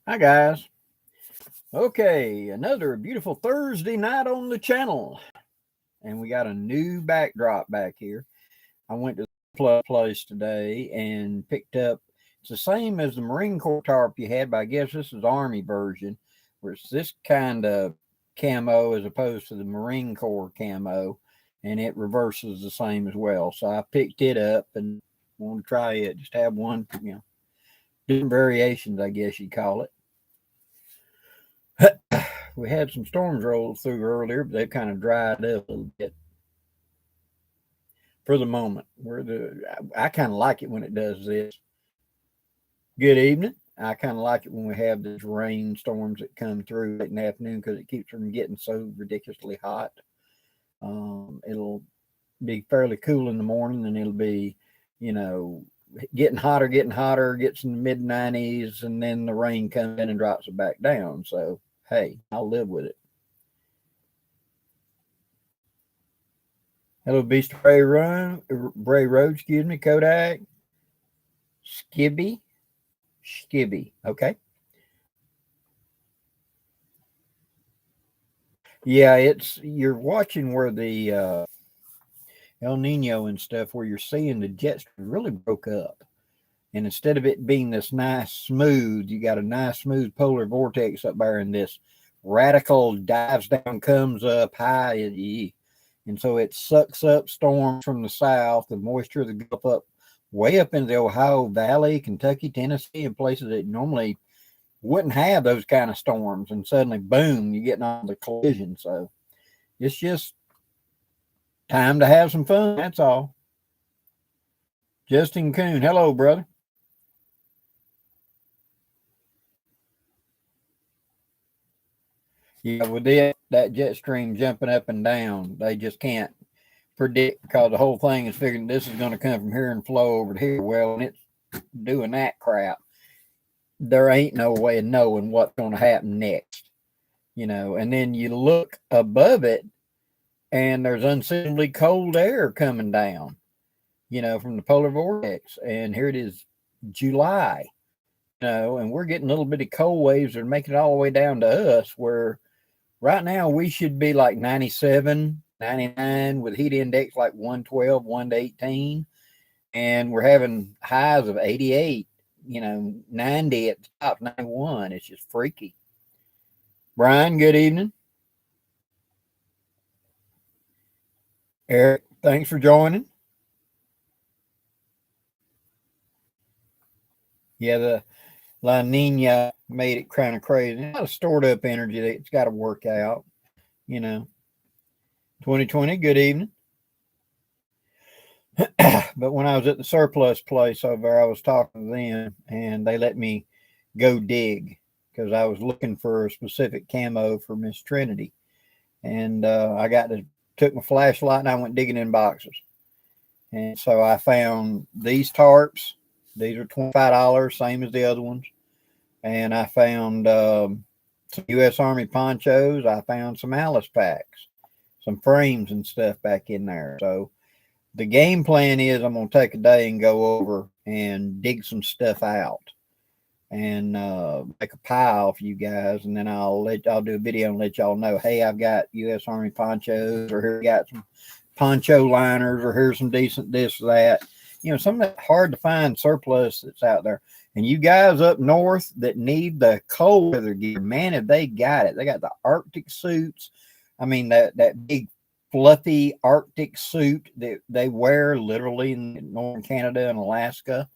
Hi, guys. Okay, another beautiful Thursday night on the channel. And we got a new backdrop back here. I went to the place today and picked up, it's the same as the Marine Corps tarp you had, but I guess this is Army version, where it's this kind of camo as opposed to the Marine Corps camo, and it reverses the same as well. So I picked it up and want to try it. Just have one, different variations, I guess you'd call it. We had some storms roll through earlier, but they've kind of dried up a little bit for the moment. I kind of like it when it does this. Good evening. I kind of like it when we have these rain storms that come through late in the afternoon because it keeps from getting so ridiculously hot. It'll be fairly cool in the morning, and it'll be, you know, getting hotter, gets in the mid 90s, and then the rain comes in and drops it back down. So, hey, I'll live with it. Hello, Beast Bray Road, excuse me, Kodak, Skibby, Skibby. Okay. Yeah, you're watching where the El Nino and stuff, where you're seeing the jet stream really broke up. And instead of it being this nice smooth, you got a nice smooth polar vortex up there, and this radical dives down, comes up high, and so it sucks up storms from the south, the moisture that go up way up into the Ohio Valley, Kentucky, Tennessee, and places that normally wouldn't have those kind of storms, and suddenly, boom, you're getting on the collision. So it's just time to have some fun. That's all. Justin Coon, hello, brother. Yeah, with that jet stream jumping up and down, they just can't predict because the whole thing is figuring this is going to come from here and flow over to here. Well, and it's doing that crap. There ain't no way of knowing what's going to happen next, And then you look above it, and there's unseasonably cold air coming down, from the polar vortex. And here it is, July, and we're getting a little bit of cold waves that are making it all the way down to us, where right now we should be like 97, 99 with heat index like 112, 1 to 18. And we're having highs of 88, 90 at the top, 91. It's just freaky. Brian, good evening. Eric, thanks for joining. Yeah, the La Nina made it kind of crazy. A lot of stored up energy that's got to work out, you know. 2020, good evening. But when I was at the surplus place over there, I was talking to them, and they let me go dig because I was looking for a specific camo for Miss Trinity. And took my flashlight and I went digging in boxes. And so I found these tarps. These are $25, same as the other ones. And I found some U.S. Army ponchos. I found some Alice packs, some frames and stuff back in there. So the game plan is I'm going to take a day and go over and dig some stuff out and make a pile for you guys, and then I'll do a video and let y'all know, hey, I've got U.S. Army ponchos, or here we got some poncho liners, or here's some decent this or that. Some of that hard to find surplus that's out there. And you guys up north that need the cold weather gear, man, if they got it. They got the Arctic suits. I mean, that big fluffy Arctic suit that they wear literally in northern Canada and Alaska.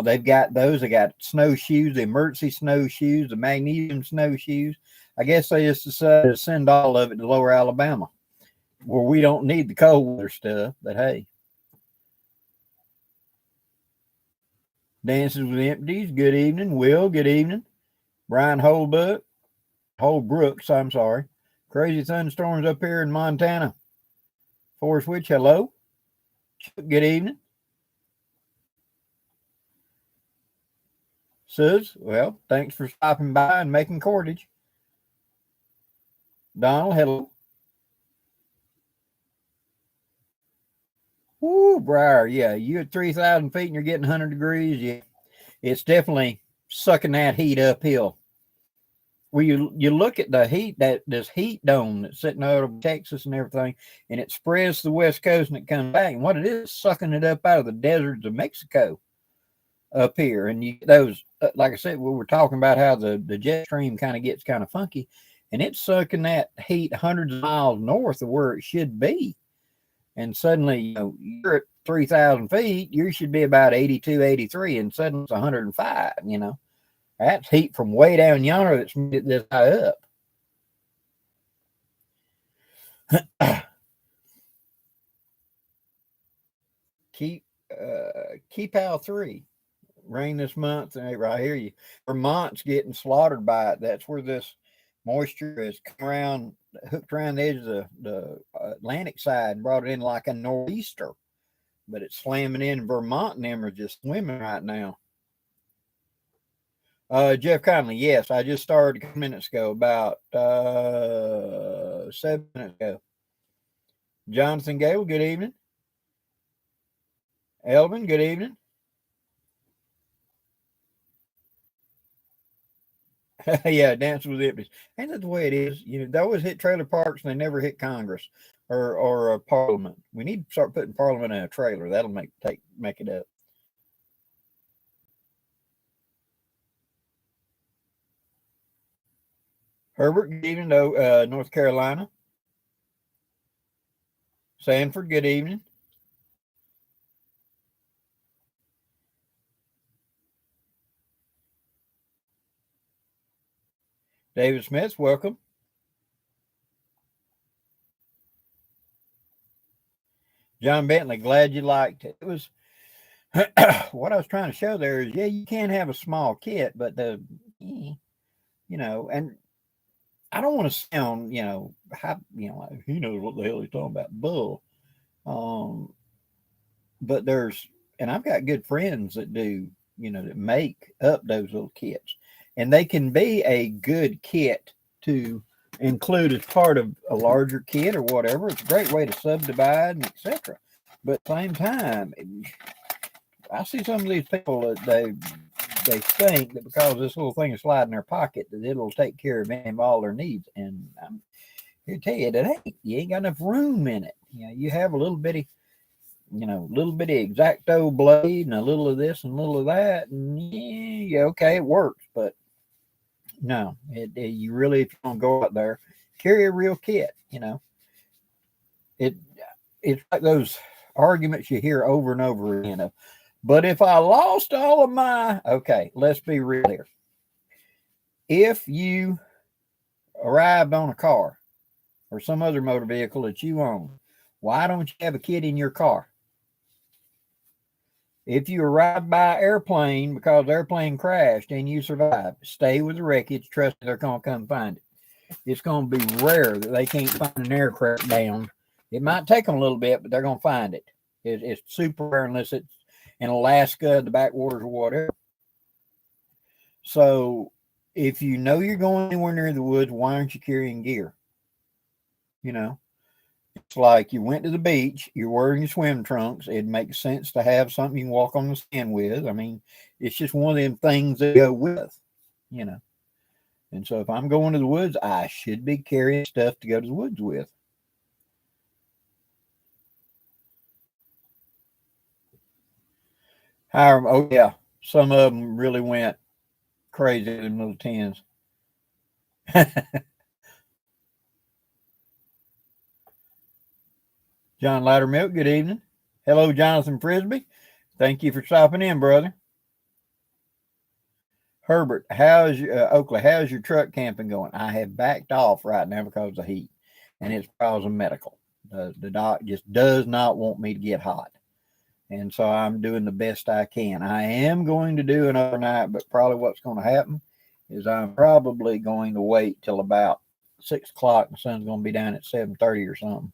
They've got those. They got snowshoes, the emergency snowshoes, the magnesium snowshoes. I guess they just decided to send all of it to lower Alabama, where we don't need the cold weather stuff. But hey, Dances with Empties, good evening. Will, good evening. Brian Holbrooks, I'm sorry. Crazy thunderstorms up here in Montana. Forest Witch, hello. Good evening. Sus, well, thanks for stopping by and making cordage. Donald, hello. Woo, Briar, yeah, you at 3,000 feet and you're getting 100 degrees. Yeah, it's definitely sucking that heat uphill. Well, you look at the heat, that this heat dome that's sitting over Texas and everything, and it spreads to the west coast and it comes back. And what it is sucking it up out of the deserts of Mexico up here. And you those, like I said, we were talking about how the jet stream kind of gets kind of funky, and it's sucking that heat hundreds of miles north of where it should be. And suddenly, you're at 3,000 feet, you should be about 82, 83, and suddenly it's 105, That's heat from way down yonder that's made it this high up. Keep out 3. Rain this month, and right here, Vermont's getting slaughtered by it. That's where this moisture is come around, hooked around the edge of the Atlantic side, and brought it in like a nor'easter. But it's slamming in Vermont, and them are just swimming right now. Jeff Conley, yes, I just started a couple minutes ago, about 7 minutes ago. Jonathan Gable, good evening. Elvin, good evening. Yeah, Dancing with Empties. Ain't that the way it is? They always hit trailer parks and they never hit Congress or Parliament. We need to start putting Parliament in a trailer. That'll make it up. Herbert, good evening, North Carolina. Sanford, good evening. David Smith, welcome. John Bentley, glad you liked it. It was what I was trying to show there is, yeah, you can have a small kit, but and I don't want to sound, like, he knows what the hell he's talking about, bull. But and I've got good friends that do, that make up those little kits, and they can be a good kit to include as part of a larger kit or whatever. It's a great way to subdivide and etc. But at the same time, I see some of these people that they think that because this little thing is sliding in their pocket that it'll take care of them all their needs. And I'm here to tell you that you ain't got enough room in it. You have a little bitty X-Acto blade and a little of this and a little of that, and yeah, okay, it works, but no, you really, if you don't go out there, carry a real kit. It's like those arguments you hear over and over again. But if I lost all of okay, let's be real here. If you arrived on a car or some other motor vehicle that you own, why don't you have a kit in your car? If you arrived by airplane because the airplane crashed and you survived, stay with the wreckage. Trust me, they're going to come find it. It's going to be rare that they can't find an aircraft down. It might take them a little bit, but they're going to find it. It's super rare unless it's in Alaska, the backwaters, or whatever. So if you know you're going anywhere near the woods, why aren't you carrying gear? It's like you went to the beach, you're wearing your swim trunks. It makes sense to have something you can walk on the sand with. I mean, it's just one of them things that go with, And so if I'm going to the woods, I should be carrying stuff to go to the woods with. However, oh yeah, some of them really went crazy in little tins. John Loudermilk, good evening. Hello, Jonathan Frisbee. Thank you for stopping in, brother. Herbert, how's Oakley? How's your truck camping going? I have backed off right now because of heat, and it's because of medical. The doc just does not want me to get hot, and so I'm doing the best I can. I am going to do an overnight, but probably what's going to happen is I'm probably going to wait till about 6 o'clock. The sun's going to be down at 7:30 or something,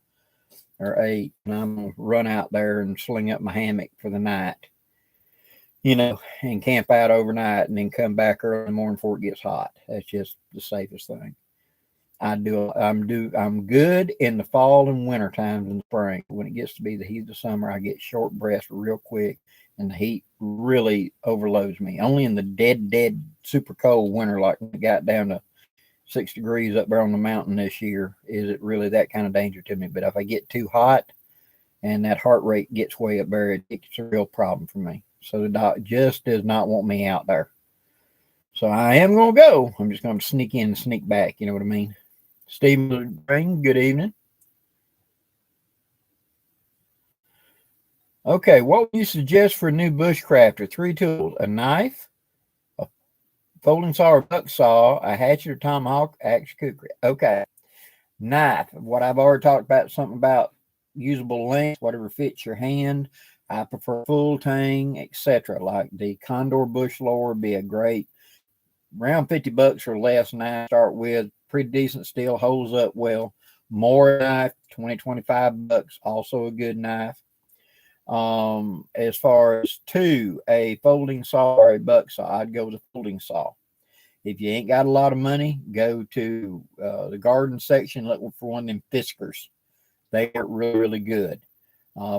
or 8, and I'm going to run out there and sling up my hammock for the night. And camp out overnight and then come back early in the morning before it gets hot. That's just the safest thing. I'm good in the fall and winter times in the spring. When it gets to be the heat of the summer, I get short breath real quick and the heat really overloads me. Only in the dead super cold winter like it got down to 6 degrees up there on the mountain this year, is it really that kind of danger to me? But if I get too hot and that heart rate gets way up there, it's a real problem for me. So the doc just does not want me out there. So I am going to go. I'm just going to sneak in and sneak back. You know what I mean? Stephen Green, good evening. Okay, what would you suggest for a new bushcrafter? 3 tools: a knife, a folding saw or buck saw, a hatchet or tomahawk, axe, kukri. Okay, knife. What I've already talked about, something about usable length, whatever fits your hand. I prefer full tang, etc. Like the Condor bush lower would be a great, around $50 or less knife to start with. Pretty decent steel, holds up well. More knife, 20, $25, also a good knife. As far as a folding saw or a buck saw, I'd go with a folding saw. If you ain't got a lot of money, go to the garden section, look for one of them Fiskars. They are really, really good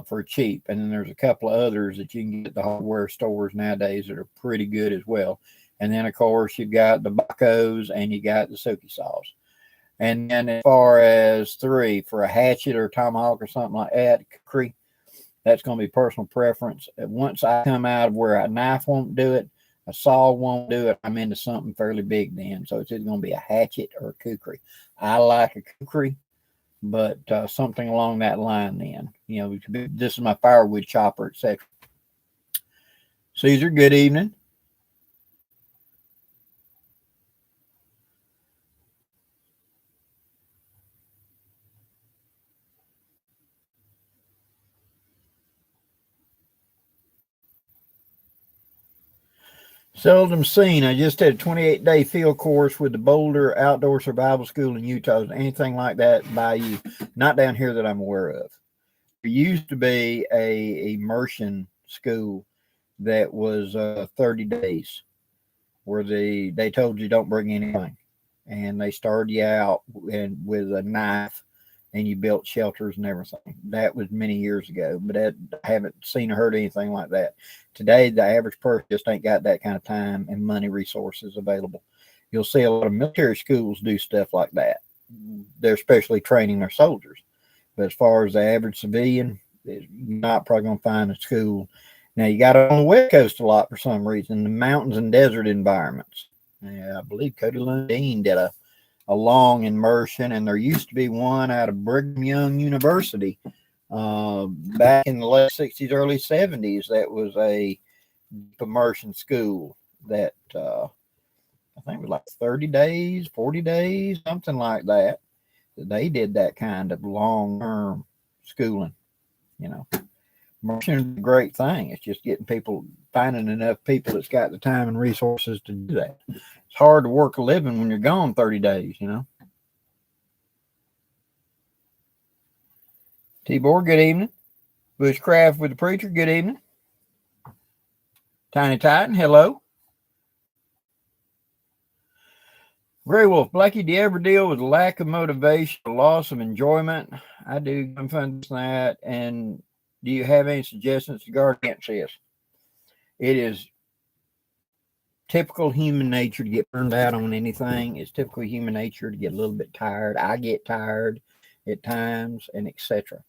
for cheap. And then there's a couple of others that you can get at the hardware stores nowadays that are pretty good as well. And then, of course, you've got the Bacos and you got the Soki saws. And then as far as 3, for a hatchet or a tomahawk or something like that, kukri, that's going to be personal preference. Once I come out of where a knife won't do it, a saw won't do it, I'm into something fairly big then. So it's either going to be a hatchet or a kukri. I like a kukri, but something along that line then. You know, this is my firewood chopper, etc. Caesar, good evening. Seldom seen. I just had a 28-day field course with the Boulder Outdoor Survival School in Utah. Anything like that by you? Not down here that I'm aware of. There used to be a immersion school that was 30 days where they told you don't bring anything. And they started you out with a knife and you built shelters and everything. That was many years ago, but I haven't seen or heard anything like that. Today, the average person just ain't got that kind of time and money resources available. You'll see a lot of military schools do stuff like that. They're especially training their soldiers. But as far as the average civilian, you're not probably going to find a school. Now, you got it on the West Coast a lot for some reason, the mountains and desert environments. Yeah, I believe Cody Lundeen did a long immersion, and there used to be one out of Brigham Young University back in the late 60s, early 70s. That was a immersion school that I think it was like 30 days, 40 days, something like that. They did that kind of long-term schooling, you know. Immersion is a great thing. It's just finding enough people that's got the time and resources to do that. It's hard to work a living when you're gone 30 days, you know. T-Board, good evening. Bushcraft with the Preacher, good evening. Tiny Titan, hello. Gray Wolf, Blackie, do you ever deal with lack of motivation or loss of enjoyment? I do. I'm fun that. And do you have any suggestions to guard against this? It is typical human nature to get burned out on anything. It's typical human nature to get a little bit tired. I get tired at times, and etc.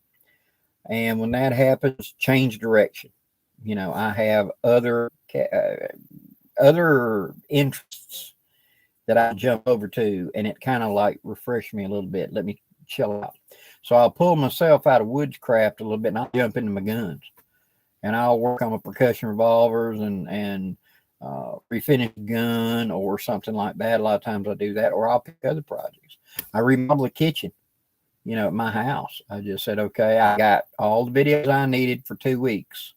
And when that happens, change direction. You know, I have other interests that I jump over to, and it kind of like refresh me a little bit. Let me chill out. So I'll pull myself out of woodscraft a little bit, and I'll jump into my guns, and I'll work on my percussion revolvers and refinish a gun or something like that. A lot of times I do that, or I'll pick other projects. I remodel the kitchen, you know, at my house. I just said, okay, I got all the videos I needed for 2 weeks,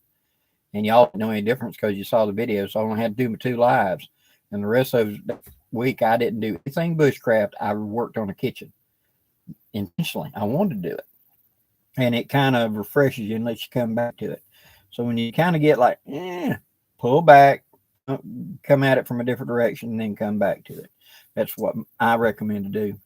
and y'all didn't know any difference because you saw the videos. So I only had to do my 2 lives, and the rest of the week I didn't do anything bushcraft. I worked on the kitchen intentionally. I wanted to do it, and it kind of refreshes you and lets you come back to it. So when you kind of get like, pull back, come at it from a different direction, and then come back to it. That's what I recommend to do.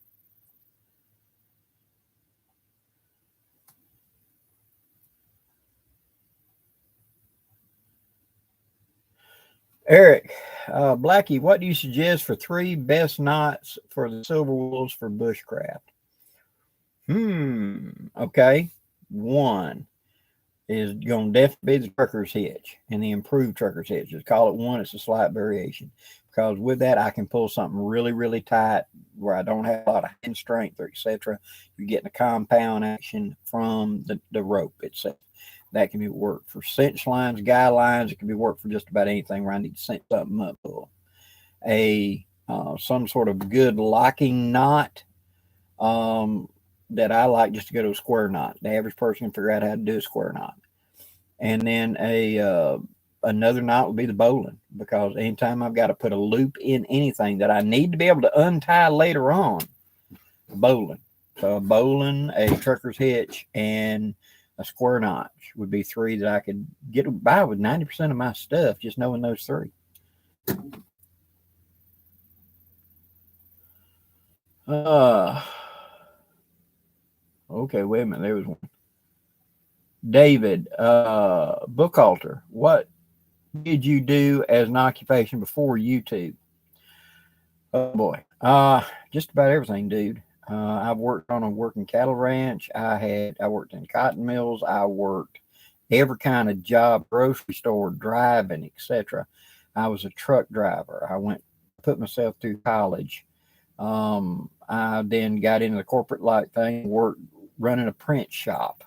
Eric, Blackie, what do you suggest for 3 best knots for the silver wolves for bushcraft? Okay. One is going to definitely be the trucker's hitch and the improved trucker's hitch. Just call it one. It's a slight variation because with that I can pull something really, really tight where I don't have a lot of hand strength or etc. You're getting a compound action from the rope itself. That can be worked for cinch lines, guy lines. It can be worked for just about anything where I need to cinch something up. Some sort of good locking knot that I like just to go to a square knot. The average person can figure out how to do a square knot. And then another knot would be the bowline, because anytime I've got to put a loop in anything that I need to be able to untie later on, bowline. So a bowline, a trucker's hitch, and a square knot would be 3 that I could get by with 90% of my stuff just knowing those 3. Okay, wait a minute. There was one. David, book halter. What did you do as an occupation before YouTube? Oh boy. Just about everything, dude. I've worked on a working cattle ranch. I worked in cotton mills. I worked every kind of job, grocery store, driving, etc. I was a truck driver. Put myself through college. I then got into the corporate life thing, worked running a print shop,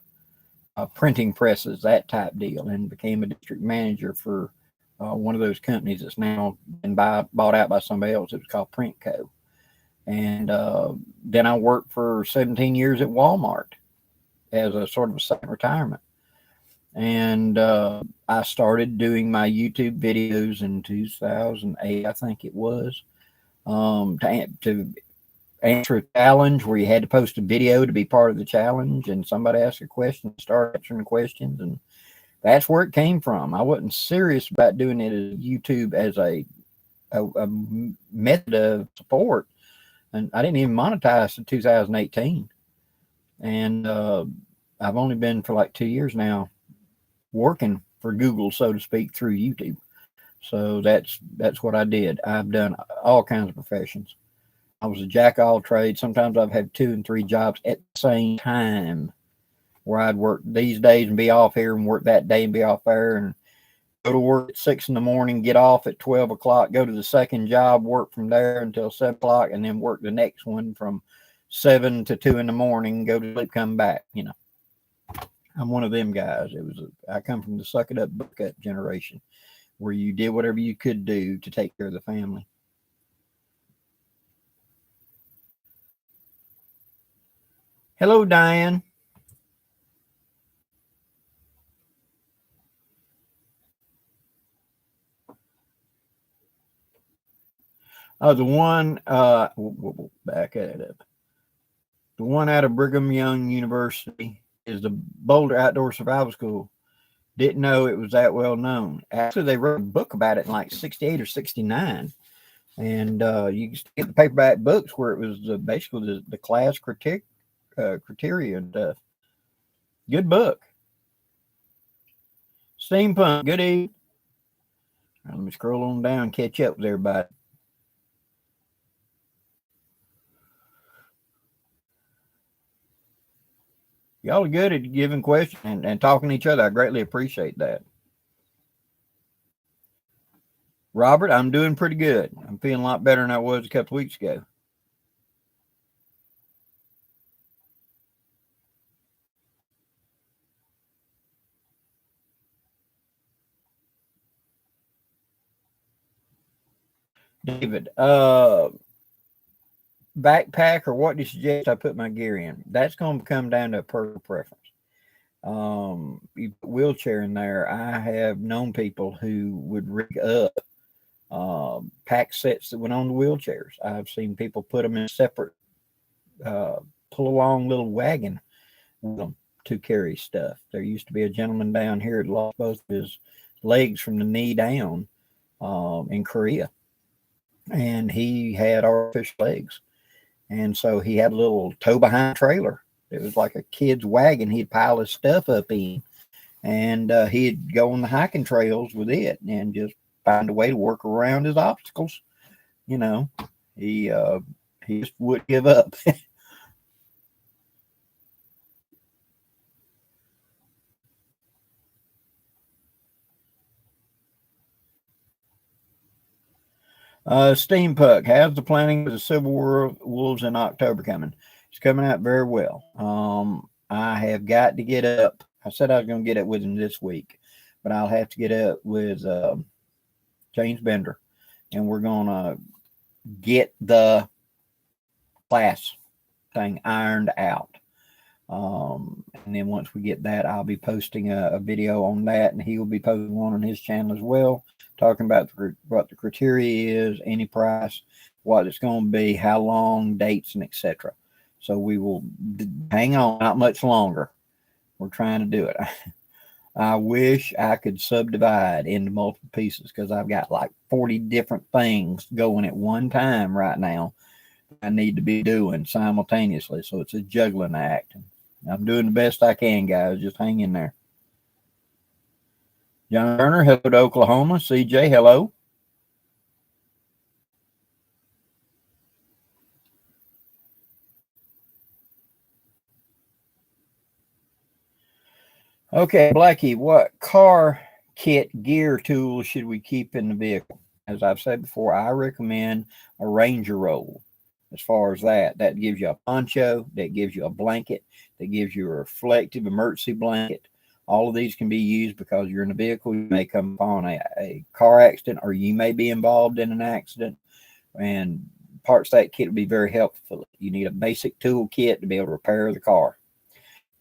printing presses, that type deal, and became a district manager for one of those companies that's now been bought out by somebody else. It was called Print Co. And then I worked for 17 years at Walmart as a sort of a second retirement. And I started doing my YouTube videos in 2008, I think it was, to answer a challenge where you had to post a video to be part of the challenge, and somebody asked a question, start answering the questions, and that's where it came from. I wasn't serious about doing it as YouTube as a method of support, and I didn't even monetize in 2018. And I've only been for like 2 years now working for Google, so to speak, through YouTube. So that's what I did. I've done all kinds of professions. I was a jack of all trades. Sometimes I've had 2 and 3 jobs at the same time, where I'd work these days and be off here, and work that day and be off there, and go to work at 6 in the morning, get off at 12 o'clock, go to the second job, work from there until 7 o'clock, and then work the next one from 7 to 2 in the morning, go to sleep, come back. I'm one of them guys. I come from the suck it up, buck up generation, where you did whatever you could do to take care of the family. Hello, Diane. The one, we'll back it up. The one out of Brigham Young University is the Boulder Outdoor Survival School. Didn't know it was that well known. Actually, they wrote a book about it in like 68 or 69. And you can get the paperback books where it was basically the class criteria and stuff. Good book. Steampunk, good evening. Let me scroll on down, catch up with everybody. Y'all are good at giving questions and talking to each other. I greatly appreciate that. Robert, I'm doing pretty good. I'm feeling a lot better than I was a couple weeks ago. David, backpack, or what do you suggest I put my gear in? That's going to come down to a personal preference. You put wheelchair in there. I have known people who would rig up pack sets that went on the wheelchairs. I've seen people put them in separate pull along little wagon with them to carry stuff. There used to be a gentleman down here that lost both of his legs from the knee down in Korea, and he had artificial legs, and so he had a little tow behind trailer. It was like a kid's wagon. He'd pile his stuff up in, and he'd go on the hiking trails with it and just find a way to work around his obstacles. You know, he just wouldn't give up. Steampunk, how's the planning of the Civil War Wolves in October coming? It's coming out very well. I have got to get up. I said I was going to get up with him this week, but I'll have to get up with James Bender, and we're going to get the class thing ironed out. And then once we get that, I'll be posting a video on that, and he will be posting one on his channel as well, talking about what the criteria is, any price, what it's going to be, how long, dates, and etc. So we will hang on, not much longer. We're trying to do it. I wish I could subdivide into multiple pieces, because I've got like 40 different things going at one time right now I need to be doing simultaneously. So it's a juggling act. I'm doing the best I can, guys. Just hang in there. John Turner, hello to Oklahoma. CJ, hello. Okay, Blackie, what car kit gear tools should we keep in the vehicle? As I've said before, I recommend a Ranger roll. As far as that gives you a poncho, that gives you a blanket, that gives you a reflective emergency blanket. All of these can be used because you're in a vehicle. You may come upon a car accident, or you may be involved in an accident, and parts of that kit will be very helpful. You need a basic tool kit to be able to repair the car.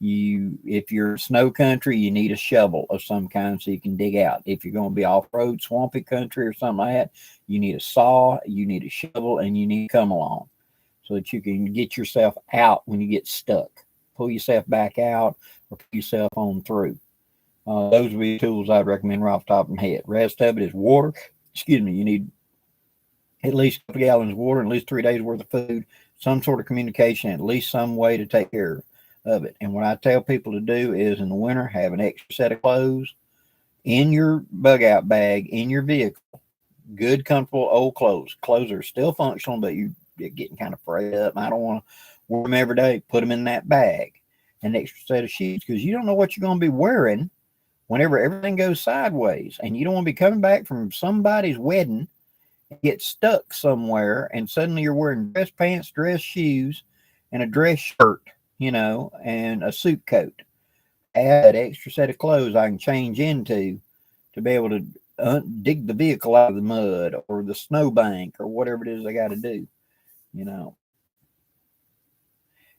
If you're snow country, you need a shovel of some kind so you can dig out. If you're going to be off-road, swampy country or something like that, you need a saw, you need a shovel, and you need to come along so that you can get yourself out when you get stuck. Pull yourself back out or put yourself on through. Those would be tools I'd recommend right off the top of my head. Rest of it is water. You need at least a couple gallons of water, at least 3 days worth of food, some sort of communication, at least some way to take care of it. And what I tell people to do is, in the winter, have an extra set of clothes in your bug out bag in your vehicle. Good, comfortable, old clothes. Clothes are still functional, but you're getting kind of frayed up. I don't want to wear them every day. Put them in that bag. An extra set of sheets, because you don't know what you're going to be wearing whenever everything goes sideways. And you don't want to be coming back from somebody's wedding and get stuck somewhere, and suddenly you're wearing dress pants, dress shoes, and a dress shirt, and a suit coat. Add that extra set of clothes I can change into to be able to dig the vehicle out of the mud or the snowbank or whatever it is I got to do.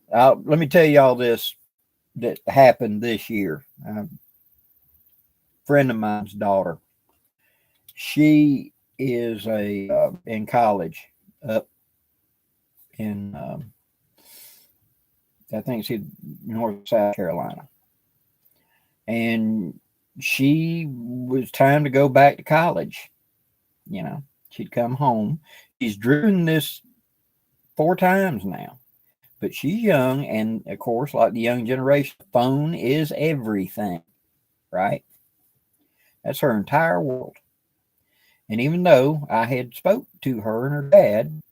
Let me tell y'all this that happened this year. A friend of mine's daughter, she is in college up in I think it's North South Carolina, and she was time to go back to college. She'd come home. She's driven this 4 times now, but she's young, and of course, like the young generation, the phone is everything, right? That's her entire world. And even though I had spoke to her and her dad,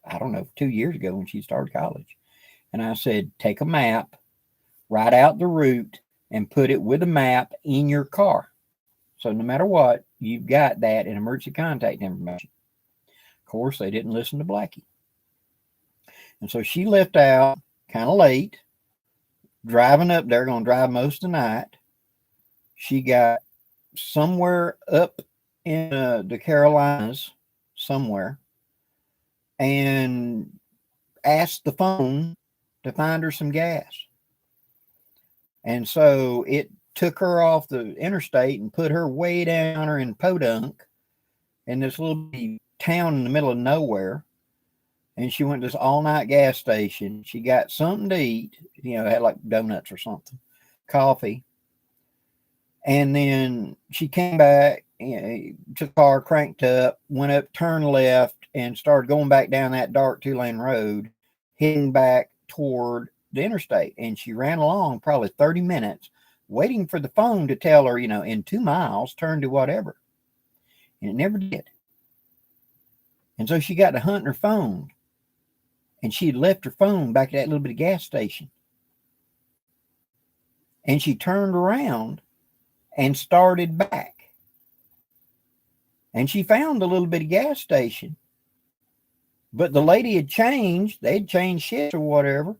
I don't know, 2 years ago when she started college, and I said, take a map, write out the route, and put it with a map in your car. So no matter what, you've got that in emergency contact information. Of course, they didn't listen to Blackie. And so she left out kind of late, driving up there, going to drive most of the night. She got somewhere up in the Carolinas, somewhere, and asked the phone to find her some gas. And so it took her off the interstate and put her way down her in Podunk, in this little town in the middle of nowhere. And she went to this all-night gas station. She got something to eat, had like donuts or something, coffee. And then she came back, took the car, cranked up, went up, turned left, and started going back down that dark 2-lane road, heading back toward the interstate. And she ran along probably 30 minutes, waiting for the phone to tell her, in 2 miles, turn to whatever. and it never did. And so she got to hunting her phone, and she had left her phone back at that little bit of gas station. And she turned around and started back. And she found the little bitty gas station. But the lady had changed. They'd changed shifts or whatever.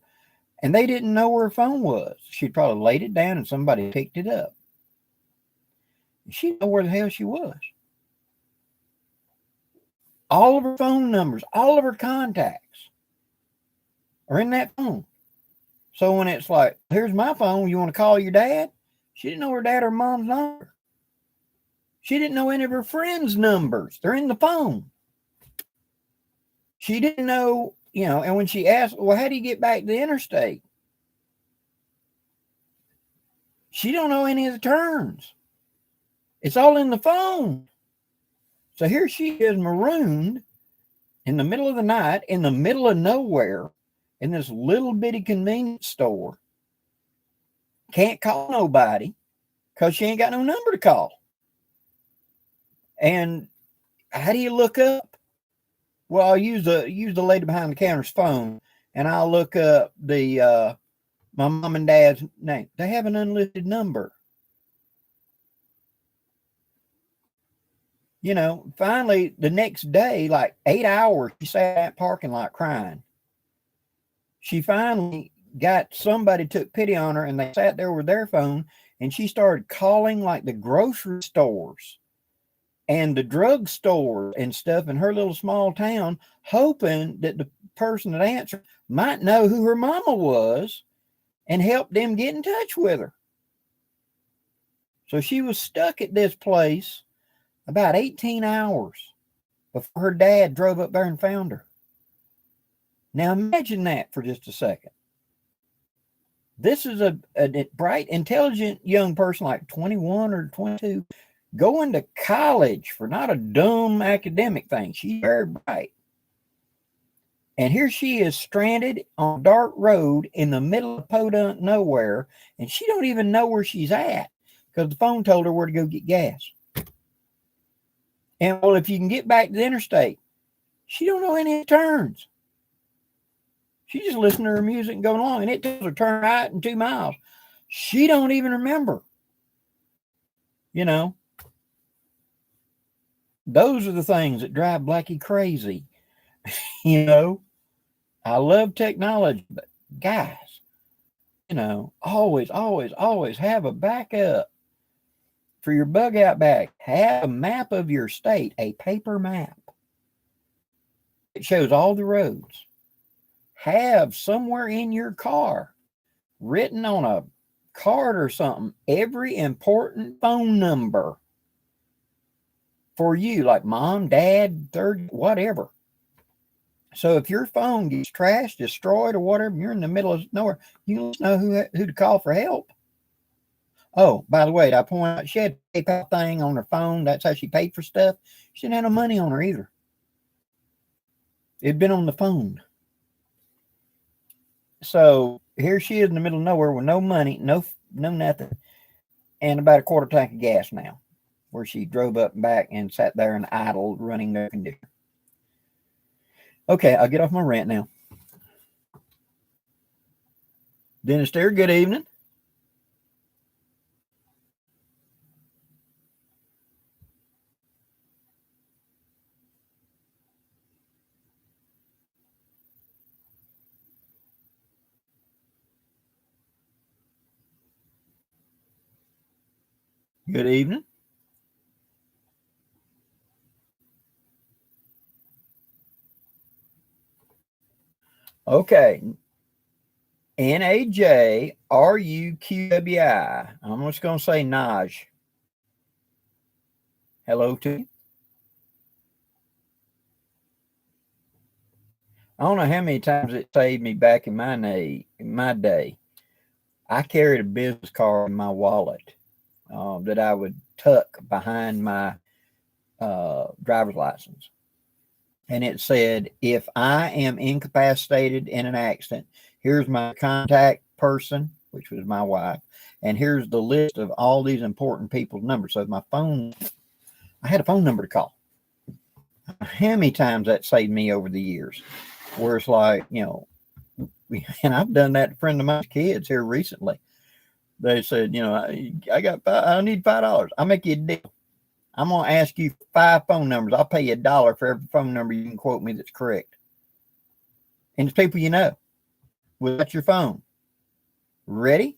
And they didn't know where her phone was. She'd probably laid it down and somebody picked it up. She didn't know where the hell she was. All of her phone numbers, all of her contacts are in that phone. So when it's like, here's my phone, you want to call your dad? She didn't know her dad or mom's number. She didn't know any of her friends' numbers. They're in the phone. She didn't know, and when she asked, well, how do you get back to the interstate? She don't know any of the turns. It's all in the phone. So here she is marooned in the middle of the night, in the middle of nowhere, in this little bitty convenience store. Can't call nobody because she ain't got no number to call. And how do you look up? Well, I'll use the lady behind the counter's phone, and I'll look up my mom and dad's name. They have an unlisted number. Finally, the next day, like 8 hours, she sat in that parking lot crying. She finally got somebody took pity on her, and they sat there with their phone, and she started calling like the grocery stores and the drug store and stuff in her little small town, hoping that the person that answered might know who her mama was and help them get in touch with her. So she was stuck at this place about 18 hours before her dad drove up there and found her. Now imagine that for just a second. This is a bright, intelligent young person like 21 or 22 going to college for not a dumb academic thing. She's very bright. And here she is stranded on a dark road in the middle of podunk nowhere, and she don't even know where she's at because the phone told her where to go get gas. And well, if you can get back to the interstate, she don't know any turns. She just listened to her music and going along, and it tells her turn right in 2 miles. She don't even remember. Those are the things that drive Blackie crazy. I love technology, but guys, always, always, always have a backup for your bug out bag. Have a map of your state, a paper map. It shows all the roads. Have somewhere in your car, written on a card or something, every important phone number for you, like mom, dad, third, whatever. So if your phone gets trashed, destroyed, or whatever, you're in the middle of nowhere, you know who to call for help. Oh, by the way, I point out she had a PayPal thing on her phone. That's how she paid for stuff. She didn't have no money on her either. It'd been on the phone. So here she is in the middle of nowhere with no money, no nothing, and about a quarter tank of gas now, where she drove up and back and sat there and idled, running air conditioner. Okay, I'll get off my rant now. Dennis there, good evening. Good evening. Okay. NAJRUQWI. I'm just going to say Naj. Hello to you. I don't know how many times it saved me back in my day. I carried a business card in my wallet that I would tuck behind my driver's license. And it said, if I am incapacitated in an accident, here's my contact person, which was my wife, and here's the list of all these important people's numbers. So my phone, I had a phone number to call. How many times that saved me over the years? Where it's like, and I've done that to a friend of my kids here recently. They said, I need $5. I'll make you a deal. I'm going to ask you 5 phone numbers. I'll pay you $1 for every phone number you can quote me that's correct. And it's people you know. Without your phone. Ready?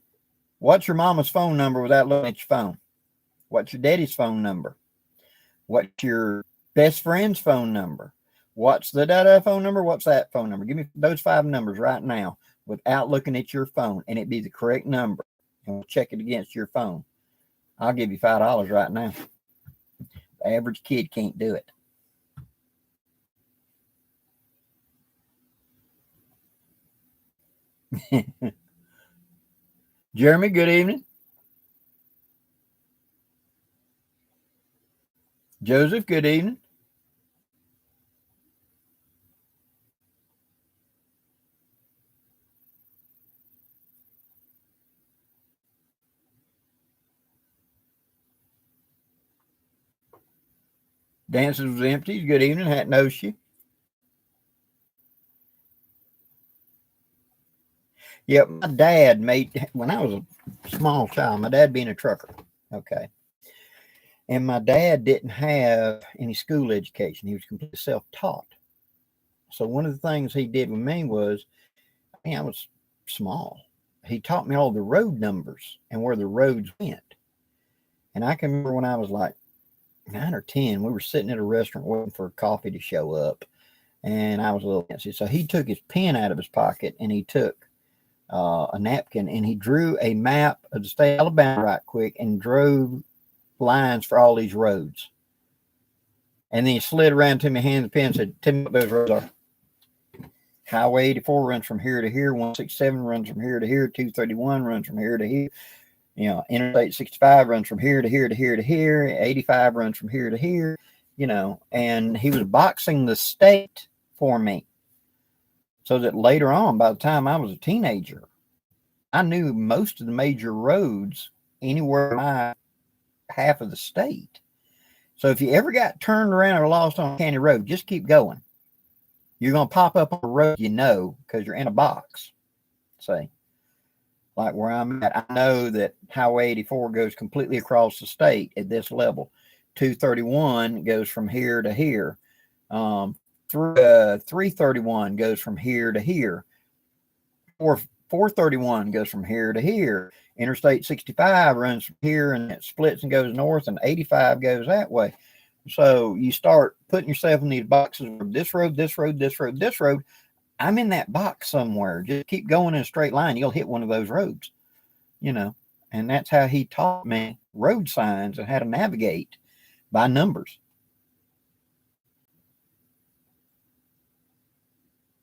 What's your mama's phone number without looking at your phone? What's your daddy's phone number? What's your best friend's phone number? What's the phone number? What's that phone number? Give me those 5 numbers right now without looking at your phone, and it be the correct number. And we'll check it against your phone. I'll give you $5 right now. The average kid can't do it. Jeremy, good evening. Joseph, good evening. Dances with Empties, good evening. Hat knows you. Yep, my dad when I was a small child, my dad being a trucker, okay. And my dad didn't have any school education. He was completely self-taught. So one of the things he did with me was, I was small. He taught me all the road numbers and where the roads went. And I can remember when I was like 9 or 10, we were sitting at a restaurant waiting for coffee to show up. And I was a little fancy. So he took his pen out of his pocket and he took a napkin and he drew a map of the state of Alabama right quick and drew lines for all these roads. And then he slid around to me, hands the pen, and said, "Tell me what those roads are." Highway 84 runs from here to here. 167 runs from here to here. 231 runs from here to here. Interstate 65 runs from here to here to here to here. 85 runs from here to here. And he was boxing the state for me. So that later on, by the time I was a teenager, I knew most of the major roads anywhere in my half of the state. So if you ever got turned around or lost on a county road, just keep going. You're going to pop up on a road because you're in a box. See? Like where I'm at, I know that Highway 84 goes completely across the state at this level. 231 goes from here to here. 331 goes from here to here. 431 goes from here to here. Interstate 65 runs from here and it splits and goes north, and 85 goes that way. So you start putting yourself in these boxes of this road, this road, this road, this road. I'm in that box somewhere. Just keep going in a straight line. You'll hit one of those roads, and that's how he taught me road signs and how to navigate by numbers.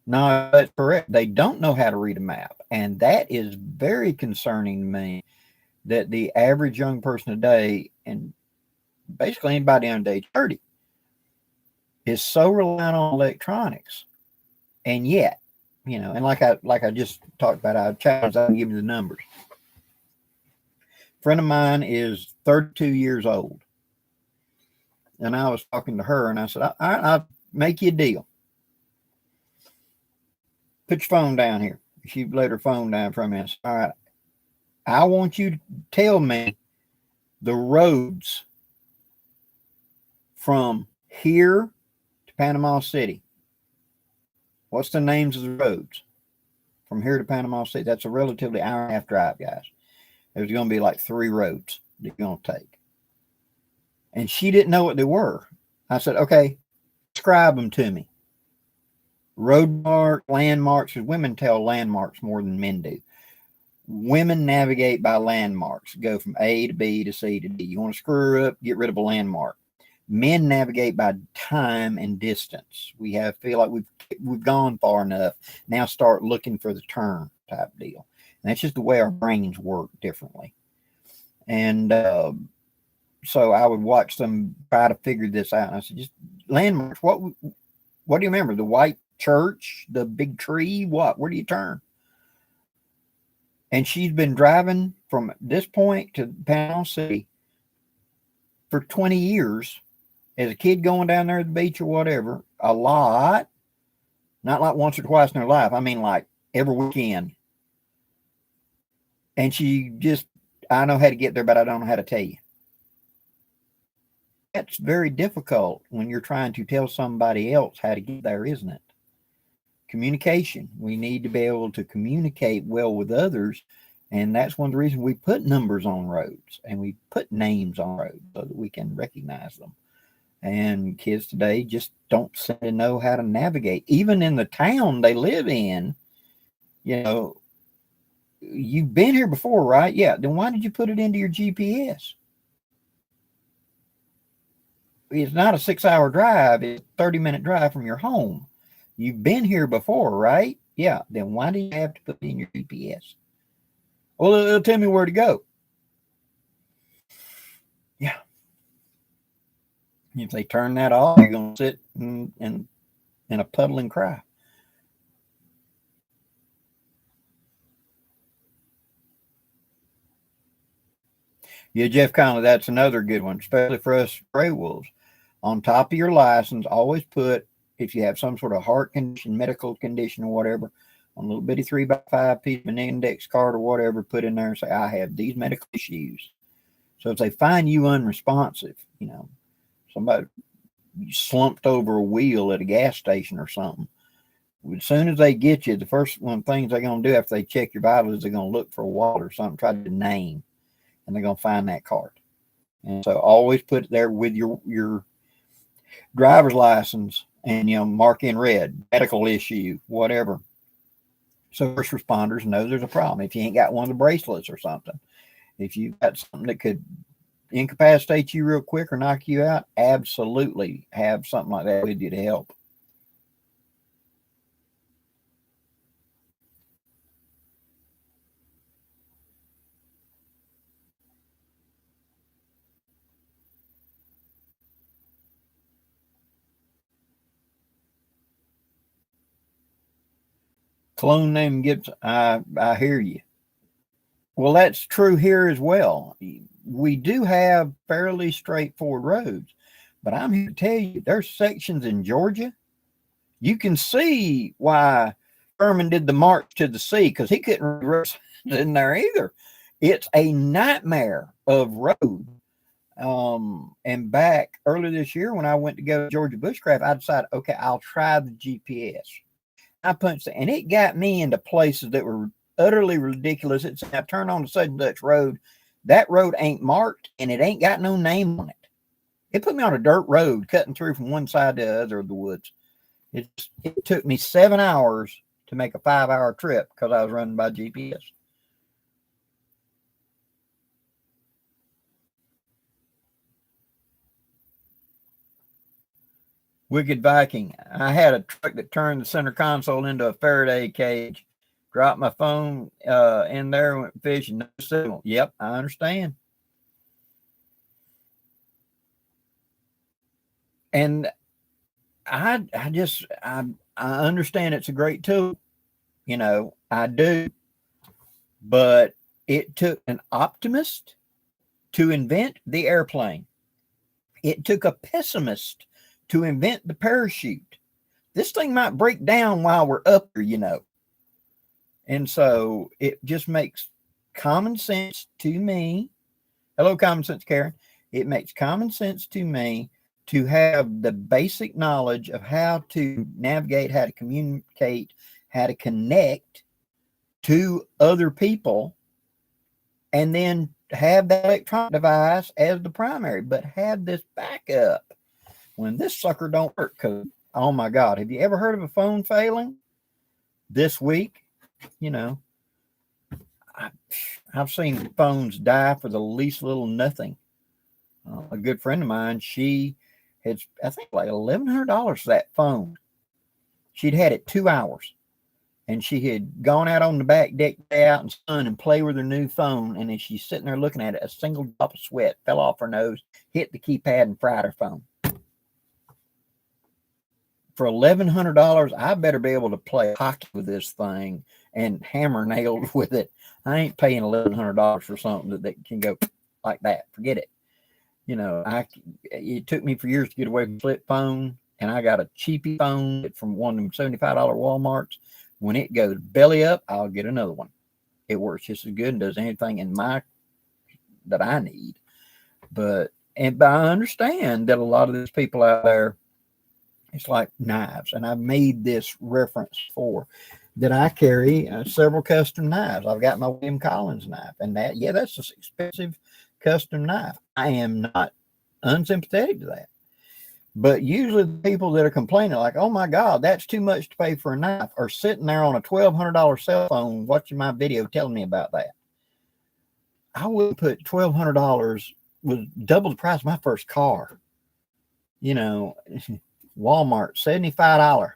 No, that's correct. They don't know how to read a map. And that is very concerning to me, that the average young person today, and basically anybody under age 30, is so reliant on electronics. And yet, and like I just talked about, I challenge, I can give you the numbers. A friend of mine is 32 years old. And I was talking to her and I said, I'll make you a deal. Put your phone down here. She laid her phone down from me and said, all right, I want you to tell me the roads from here to Panama City. What's the names of the roads from here to Panama City? That's a relatively hour and a half drive, guys. There's going to be like 3 roads that you're going to take. And she didn't know what they were. I said, okay, describe them to me. Road mark, landmarks, because women tell landmarks more than men do. Women navigate by landmarks, go from A to B to C to D. You want to screw up, get rid of a landmark. Men navigate by time and distance. We feel like we've gone far enough. Now start looking for the turn type deal. And that's just the way our brains work differently. And so I would watch them try to figure this out. And I said, just landmarks. What do you remember? The white church, the big tree, what? Where do you turn? And she's been driving from this point to Panama City for 20 years as a kid going down there at the beach or whatever, a lot, not like once or twice in her life. I mean, like every weekend. And she just, I know how to get there, but I don't know how to tell you. That's very difficult when you're trying to tell somebody else how to get there, isn't it? Communication. We need to be able to communicate well with others. And that's one of the reasons we put numbers on roads and we put names on roads so that we can recognize them. And kids today just don't seem to know how to navigate. Even in the town they live in, you know, you've been here before, right? Yeah. Then why did you put it into your GPS? It's not a 6-hour drive. It's a 30-minute drive from your home. You've been here before, right? Yeah. Then why do you have to put it in your GPS? Well, it'll tell me where to go. Yeah. If they turn that off, you're going to sit in a puddle and cry. Yeah, Jeff Conley, that's another good one, especially for us gray wolves. On top of your license, always put, if you have some sort of heart condition, medical condition, or whatever, on a little bitty 3x5 piece of an index card or whatever, put in there and say, I have these medical issues. So if they find you unresponsive, you know, somebody slumped over a wheel at a gas station or something, as soon as they get you, the first one things they're going to do after they check your vitals is they're going to look for a wallet or something, try to name, and they're going to find that card. And so always put it there with your driver's license and, you know, mark in red, medical issue, whatever. So first responders know there's a problem. If you ain't got one of the bracelets or something, if you've got something that could incapacitate you real quick or knock you out, absolutely have something like that with you to help. Clone name Gibson. I hear you. Well, that's true here as well. We do have fairly straightforward roads, but I'm here to tell you there's sections in Georgia. You can see why Furman did the march to the sea, because he couldn't reverse in there either. It's a nightmare of road. And back earlier this year when I went to go to Georgia Bushcraft, I decided, okay, I'll try the GPS. I punched it, and it got me into places that were utterly ridiculous. It's I turned on the Sudden Dutch Road. That road ain't marked, and it ain't got no name on it. It put me on a dirt road cutting through from one side to the other of the woods. It took me 7 hours to make a 5-hour trip because I was running by GPS. Wicked Viking. I had a truck that turned the center console into a Faraday cage. Dropped my phone in there, went fishing, no signal. Yep, I understand. And I understand it's a great tool. You know, I do. But it took an optimist to invent the airplane. It took a pessimist to invent the parachute. This thing might break down while we're up here, you know. And so it just makes common sense to me. Hello, common sense, Karen. It makes common sense to me to have the basic knowledge of how to navigate, how to communicate, how to connect to other people, and then have that electronic device as the primary, but have this backup when this sucker don't work. Because, oh my God, have you ever heard of a phone failing this week? You know, I've seen phones die for the least little nothing. A good friend of mine, she had, I think, like $1,100 for that phone. She'd had it 2 hours, and she had gone out on the back deck out in the sun and play with her new phone. And as she's sitting there looking at it, a single drop of sweat fell off her nose, hit the keypad, and fried her phone. For $1,100, I better be able to play hockey with this thing and hammer nails with it. I ain't paying $1,100 for something that can go like that. Forget it. It took me for years to get away from flip phone, and I got a cheapy phone from one of them $75 Walmarts. When it goes belly up, I'll get another one. It works just as good and does anything in my that I need. But I understand that a lot of these people out there, it's like knives, and I've made this reference for that I carry several custom knives. I've got my William Collins knife, and that's an expensive custom knife. I am not unsympathetic to that. But usually the people that are complaining, like, oh my God, that's too much to pay for a knife, are sitting there on a $1,200 cell phone watching my video telling me about that. I wouldn't put $1,200 with double the price of my first car. Walmart, $75.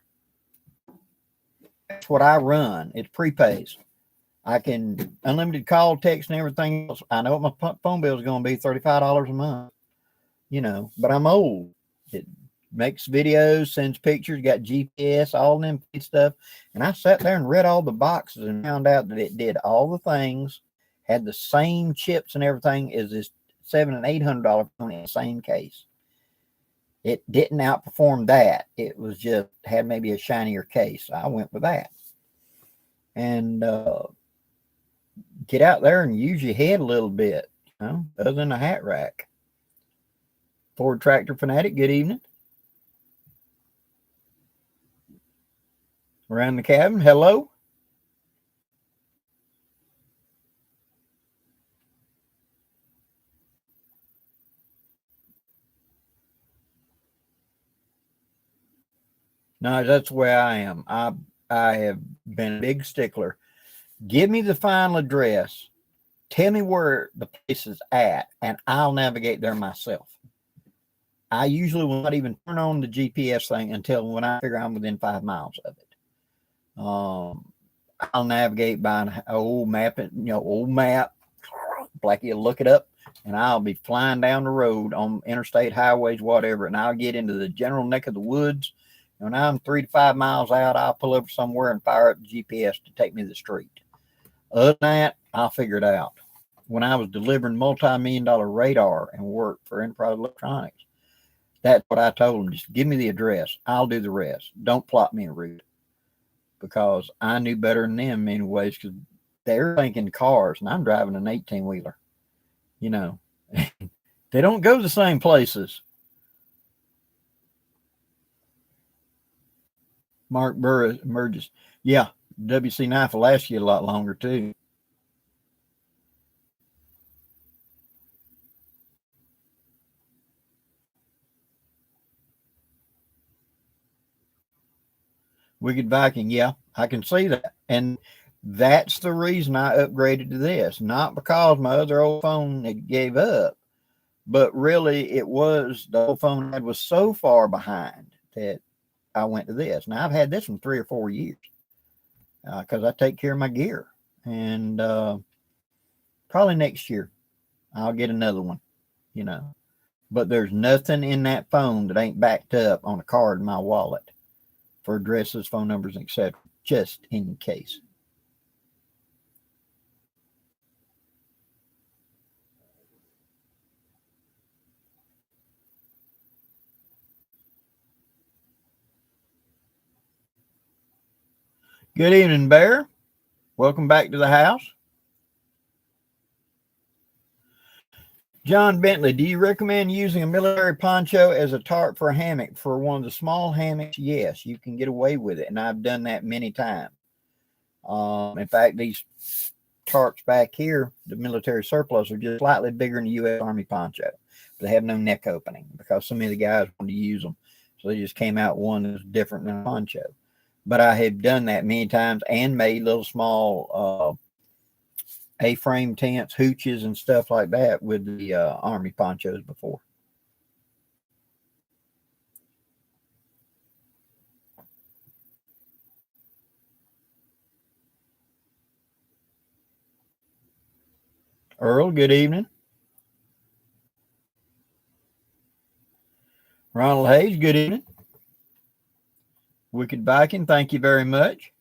That's what I run. It's prepays. I can unlimited call, text, and everything else. I know what my phone bill is going to be, $35 a month. But I'm old. It makes videos, sends pictures, got GPS, all them stuff. And I sat there and read all the boxes and found out that it did all the things, had the same chips and everything as this $700 and $800 phone in the same case. It didn't outperform that. It was just had maybe a shinier case. I went with that. And get out there and use your head a little bit, other than a hat rack. Ford Tractor Fanatic, good evening. Around the cabin, hello. No, that's the way I am. I have been a big stickler. Give me the final address. Tell me where the place is at, and I'll navigate there myself. I usually will not even turn on the GPS thing until when I figure I'm within 5 miles of it. I'll navigate by an old map, Blackie will look it up, and I'll be flying down the road on interstate highways, whatever, and I'll get into the general neck of the woods. When I'm 3 to 5 miles out, I'll pull over somewhere and fire up the GPS to take me to the street. Other than that, I'll figure it out. When I was delivering multi-million-dollar radar and work for Enterprise Electronics, that's what I told them. Just give me the address. I'll do the rest. Don't plot me a route. Because I knew better than them in many ways, because they're thinking cars, and I'm driving an 18-wheeler. They don't go to the same places. Mark Burr emerges. Yeah, WC knife will last you a lot longer, too. Wicked Viking, yeah, I can see that. And that's the reason I upgraded to this. Not because my other old phone had gave up, but really it was the old phone I had was so far behind that I went to this. Now I've had this one 3 or 4 years because I take care of my gear. And probably next year I'll get another one, But there's nothing in that phone that ain't backed up on a card in my wallet for addresses, phone numbers, etc., just in case. Good evening, Bear. Welcome back to the house. John Bentley, do you recommend using a military poncho as a tarp for a hammock? For one of the small hammocks, yes, you can get away with it, and I've done that many times. In fact, these tarps back here, the military surplus, are just slightly bigger than the U.S. Army poncho. They have no neck opening because so many of the guys wanted to use them. So they just came out one that's different than a poncho. But I have done that many times and made little small A-frame tents, hooches, and stuff like that with the Army ponchos before. Earl, good evening. Ronald Hayes, good evening. Wicked Viking, thank you very much.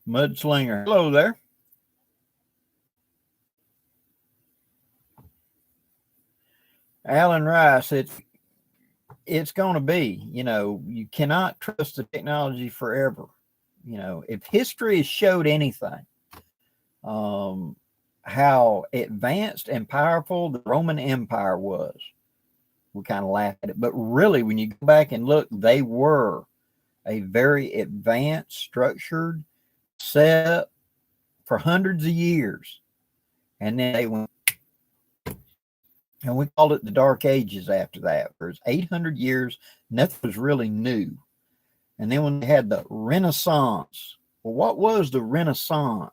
Mudslinger. Hello there. Alan Rice, it's going to be, you cannot trust the technology forever. If history has showed anything, how advanced and powerful the Roman Empire was, we kind of laugh at it. But really, when you go back and look, they were a very advanced, structured setup for hundreds of years. And then they went, and we called it the Dark Ages after that. For 800 years, nothing was really new. And then when they had the Renaissance, well, what was the Renaissance?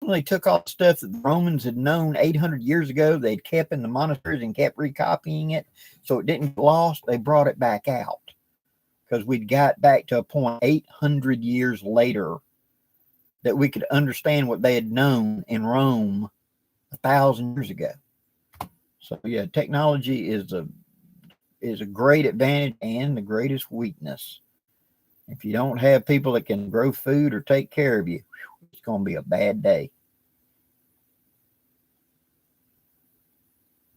They took all the stuff that the Romans had known 800 years ago, they'd kept in the monasteries and kept recopying it so it didn't get lost. They brought it back out because we'd got back to a point 800 years later that we could understand what they had known in Rome 1,000 years ago. So yeah, technology is a great advantage and the greatest weakness. If you don't have people that can grow food or take care of you, it's going to be a bad day.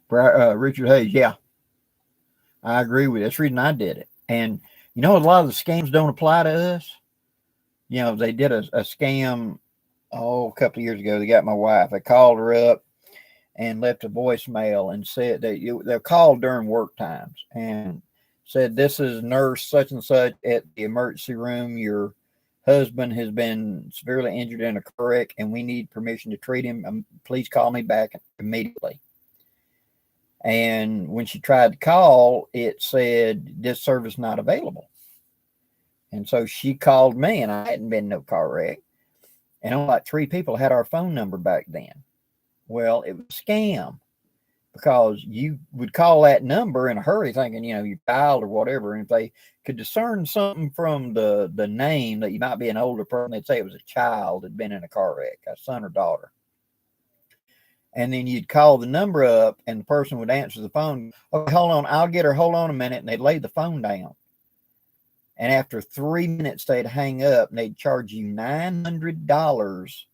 Richard Hayes, yeah, I agree with you. That's the reason I did it. And a lot of the scams don't apply to us. They did a scam a couple of years ago. They got my wife. They called her up and left a voicemail and said that they're called during work times and said, "This is nurse such and such at the emergency room. Your husband has been severely injured in a car wreck and we need permission to treat him. Please call me back immediately." And when she tried to call, it said, "This service not available." And so she called me, and I hadn't been in no car wreck. And only like 3 people had our phone number back then. Well, it was a scam because you would call that number in a hurry thinking, your child or whatever. And if they could discern something from the name that you might be an older person, they'd say it was a child that had been in a car wreck, a son or daughter. And then you'd call the number up and the person would answer the phone. "Okay, hold on, I'll get her. Hold on a minute." And they'd lay the phone down. And after 3 minutes, they'd hang up and they'd charge you $900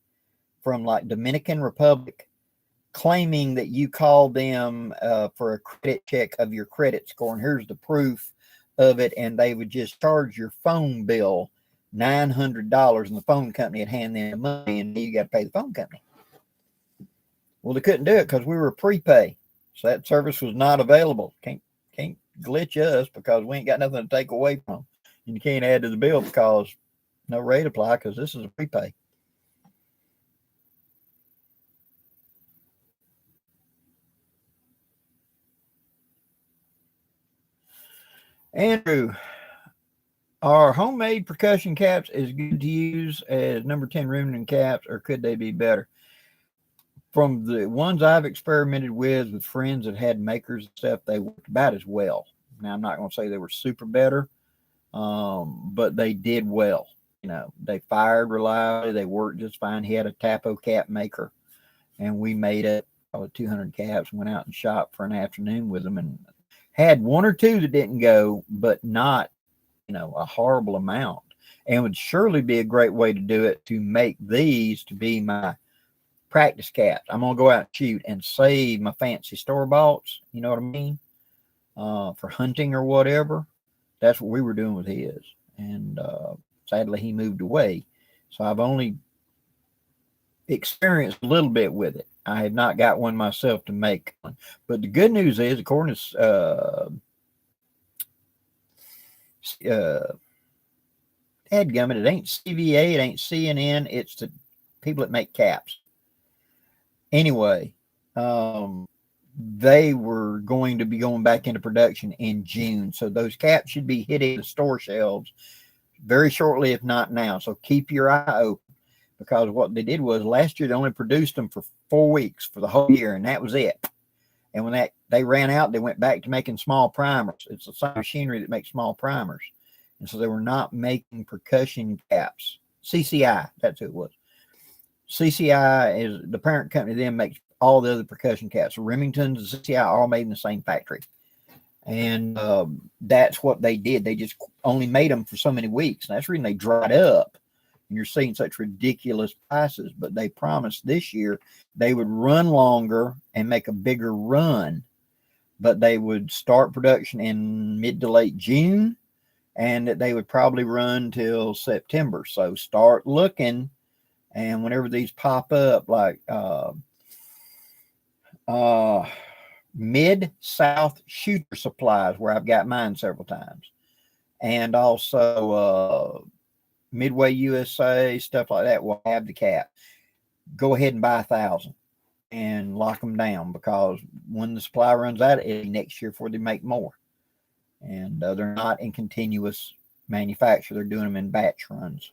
from like Dominican Republic, claiming that you called them for a credit check of your credit score. And here's the proof of it. And they would just charge your phone bill $900 and the phone company would hand them the money and you got to pay the phone company. Well, they couldn't do it because we were prepay. So that service was not available. Can't glitch us because we ain't got nothing to take away from them. And you can't add to the bill because no rate apply because this is a prepay. Andrew, are homemade percussion caps as good to use as number 10 ruminant caps, or could they be better? From the ones I've experimented with friends that had makers and stuff, they worked about as well. Now, I'm not going to say they were super better, but they did well. They fired reliably. They worked just fine. He had a tapo cap maker, and we made it probably 200 caps, went out and shot for an afternoon with them, and had 1 or 2 that didn't go, but not, a horrible amount. And would surely be a great way to do it, to make these to be my practice caps. I'm going to go out and shoot and save my fancy store-boughts, you know what I mean, for hunting or whatever. That's what we were doing with his. And sadly, he moved away. So I've only experienced a little bit with it. I have not got one myself to make one. But the good news is, according to dadgummit, it ain't CVA, it ain't CNN, it's the people that make caps. Anyway, they were going to be going back into production in June. So those caps should be hitting the store shelves very shortly, if not now. So keep your eye open, because what they did was last year they only produced them for 4 weeks for the whole year, and that was it. And when they ran out, they went back to making small primers. It's the same machinery that makes small primers. And so they were not making percussion caps. CCI, that's who it was. CCI is the parent company, then makes all the other percussion caps. Remingtons and CCI are all made in the same factory. And that's what they did. They just only made them for so many weeks. And that's the reason they dried up. And you're seeing such ridiculous prices, but they promised this year they would run longer and make a bigger run, but they would start production in mid to late June, and that they would probably run till September. So start looking, and whenever these pop up, like Mid-South Shooter Supplies, where I've got mine several times, and also Midway USA, stuff like that, will have the cap. Go ahead and buy 1,000 and lock them down, because when the supply runs out, it'll be next year before they make more. And they're not in continuous manufacture. They're doing them in batch runs.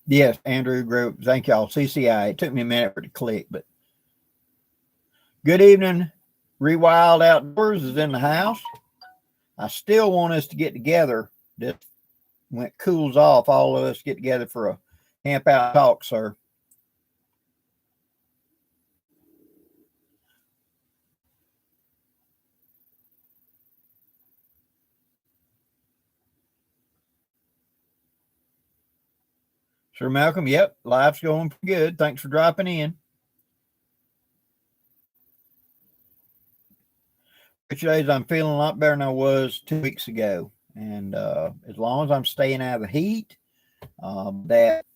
Yes, Andrew Group. Thank y'all. CCI. It took me a minute for it to click, but good evening. Rewild Outdoors is in the house. I still want us to get together. Just when it cools off, all of us get together for a camp out talk, sir. Sir Malcolm, yep, life's going pretty good. Thanks for dropping in. Days I'm feeling a lot better than I was 2 weeks ago. And as long as I'm staying out of the heat, that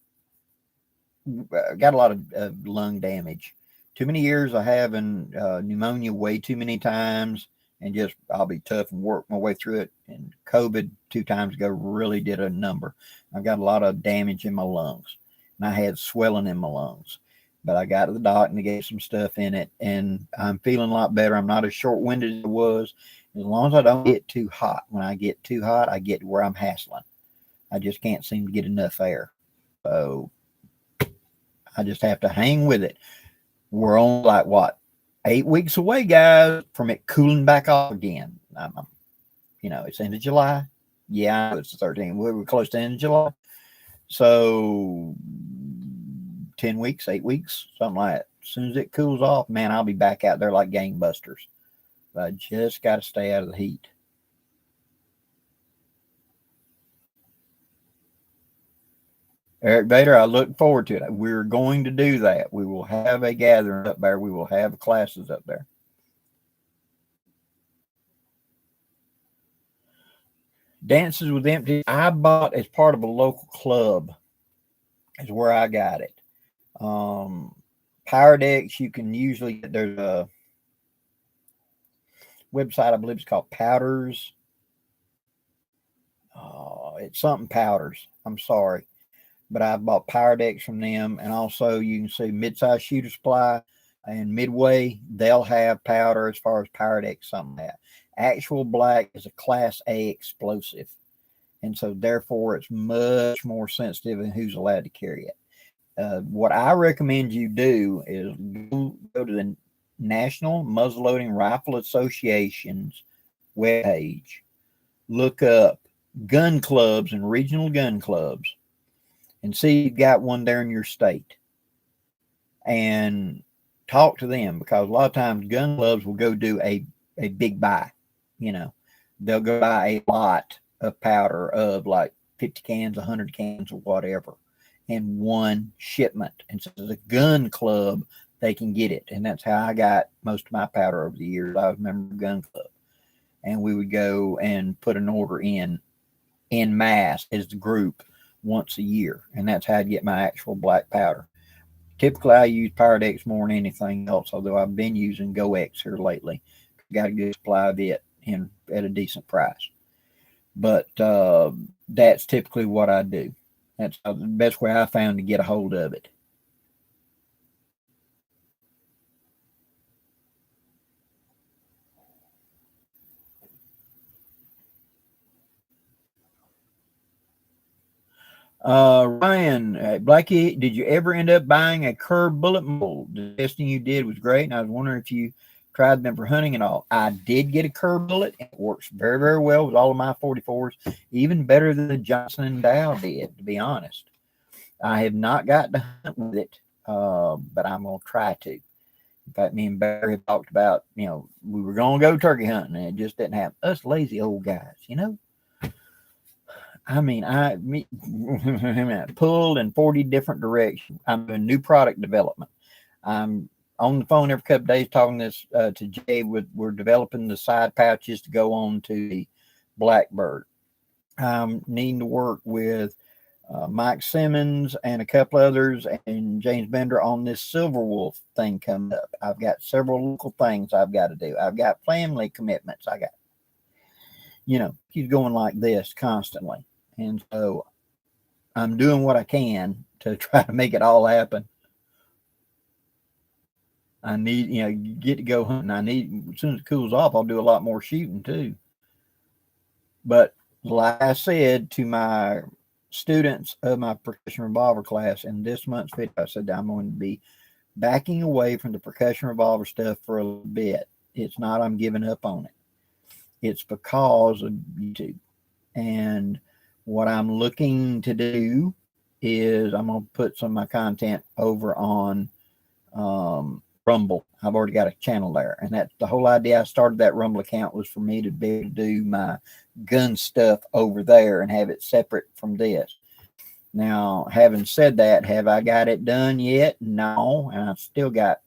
got a lot of lung damage. Too many years of having pneumonia way too many times, and just I'll be tough and work my way through it. And COVID 2 times ago really did a number. I've got a lot of damage in my lungs, and I had swelling in my lungs. But I got to the doc and they gave some stuff in it, and I'm feeling a lot better. I'm not as short-winded as I was, as long as I don't get too hot. When I get too hot, I get to where I'm hassling. I just can't seem to get enough air. So I just have to hang with it. We're only like, what, 8 weeks away, guys, from it cooling back off again. It's end of July. Yeah, it's the 13th. We're close to end of July. So 10 weeks, 8 weeks, something like that. As soon as it cools off, man, I'll be back out there like gangbusters. But I just got to stay out of the heat. Eric Bader, I look forward to it. We're going to do that. We will have a gathering up there. We will have classes up there. Dances with Empty, I bought as part of a local club, is where I got it. Power decks, you can usually get, there's a website, I believe it's called Powders. It's something Powders. I'm sorry. But I've bought power decks from them. And also you can see Mid-Size Shooter Supply and Midway. They'll have powder as far as power decks, something like that. Actual Black is a Class A explosive. And so therefore it's much more sensitive in who's allowed to carry it. What I recommend you do is go to the National Muzzleloading Rifle Association's webpage, look up gun clubs and regional gun clubs, and see if you've got one there in your state, and talk to them, because a lot of times gun clubs will go do a big buy. They'll go buy a lot of powder of like 50 cans, 100 cans, or whatever, in one shipment. And so as a gun club, they can get it. And that's how I got most of my powder over the years. I was a member of gun club. And we would go and put an order in mass as the group once a year. And that's how I'd get my actual black powder. Typically, I use Power Decks more than anything else, although I've been using GoX here lately. Got a good supply of it at a decent price. But that's typically what I do. That's the best way I found to get a hold of it. Ryan, Blackie, did you ever end up buying a curved bullet mold? The testing you did was great, and I was wondering if you tried them for hunting and all. I did get a Kerr bullet. It works very, very well with all of my 44s, even better than the Johnson & Dow did, to be honest. I have not got to hunt with it, but I'm going to try to. In fact, me and Barry have talked about, we were going to go turkey hunting, and it just didn't happen. Us lazy old guys, I mean, I pulled in 40 different directions. I'm doing new product development. I'm on the phone every couple of days talking this to Jay. We're developing the side pouches to go on to the Blackbird. I'm needing to work with Mike Simmons and a couple others and James Bender on this Silver Wolf thing coming up. I've got several local things I've got to do. I've got family commitments. I got, keep going like this constantly. And so I'm doing what I can to try to make it all happen. I need, get to go hunting. As soon as it cools off, I'll do a lot more shooting too. But like I said to my students of my percussion revolver class in this month's video, I said I'm going to be backing away from the percussion revolver stuff for a little bit. It's not I'm giving up on it. It's because of YouTube. And what I'm looking to do is I'm going to put some of my content over on Rumble. I've already got a channel there. And that's the whole idea. I started that Rumble account was for me to be able to do my gun stuff over there and have it separate from this. Now, having said that, have I got it done yet? No. And I've still got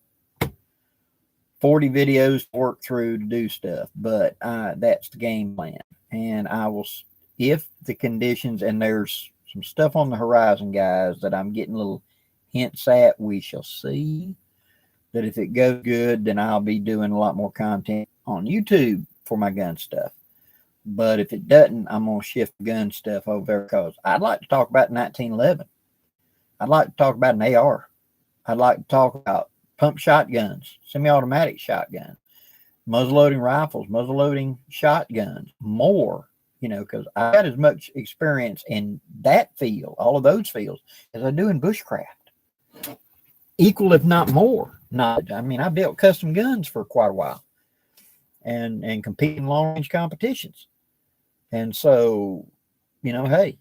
40 videos to work through to do stuff. But that's the game plan. And I will, if the conditions, and there's some stuff on the horizon, guys, that I'm getting little hints at, we shall see. That if it goes good, then I'll be doing a lot more content on YouTube for my gun stuff. But if it doesn't, I'm going to shift gun stuff over there because I'd like to talk about 1911. I'd like to talk about an AR. I'd like to talk about pump shotguns, semi-automatic shotguns, muzzleloading rifles, muzzleloading shotguns, more, because I got as much experience in that field, all of those fields, as I do in bushcraft. Equal, if not more. I built custom guns for quite a while and compete in long range competitions. And so, hey,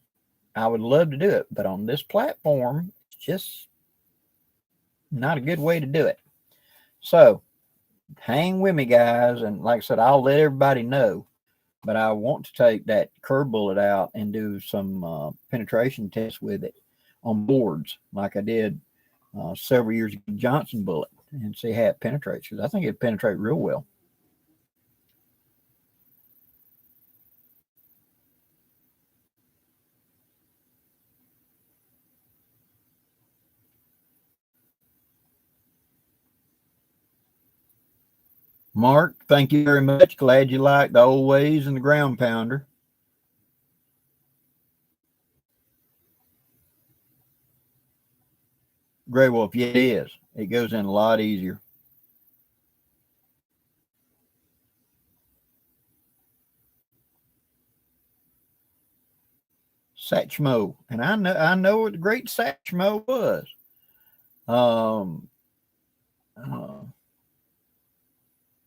I would love to do it, but on this platform, it's just not a good way to do it. So hang with me, guys. And like I said, I'll let everybody know, but I want to take that Kerr bullet out and do some penetration tests with it on boards like I did several years ago, Johnson bullet, and see how it penetrates, because I think it penetrates real well. Mark, thank you very much. Glad you like the old ways and the ground pounder. Gray Wolf, yeah, it is. It goes in a lot easier. Satchmo, and I know what the great Satchmo was.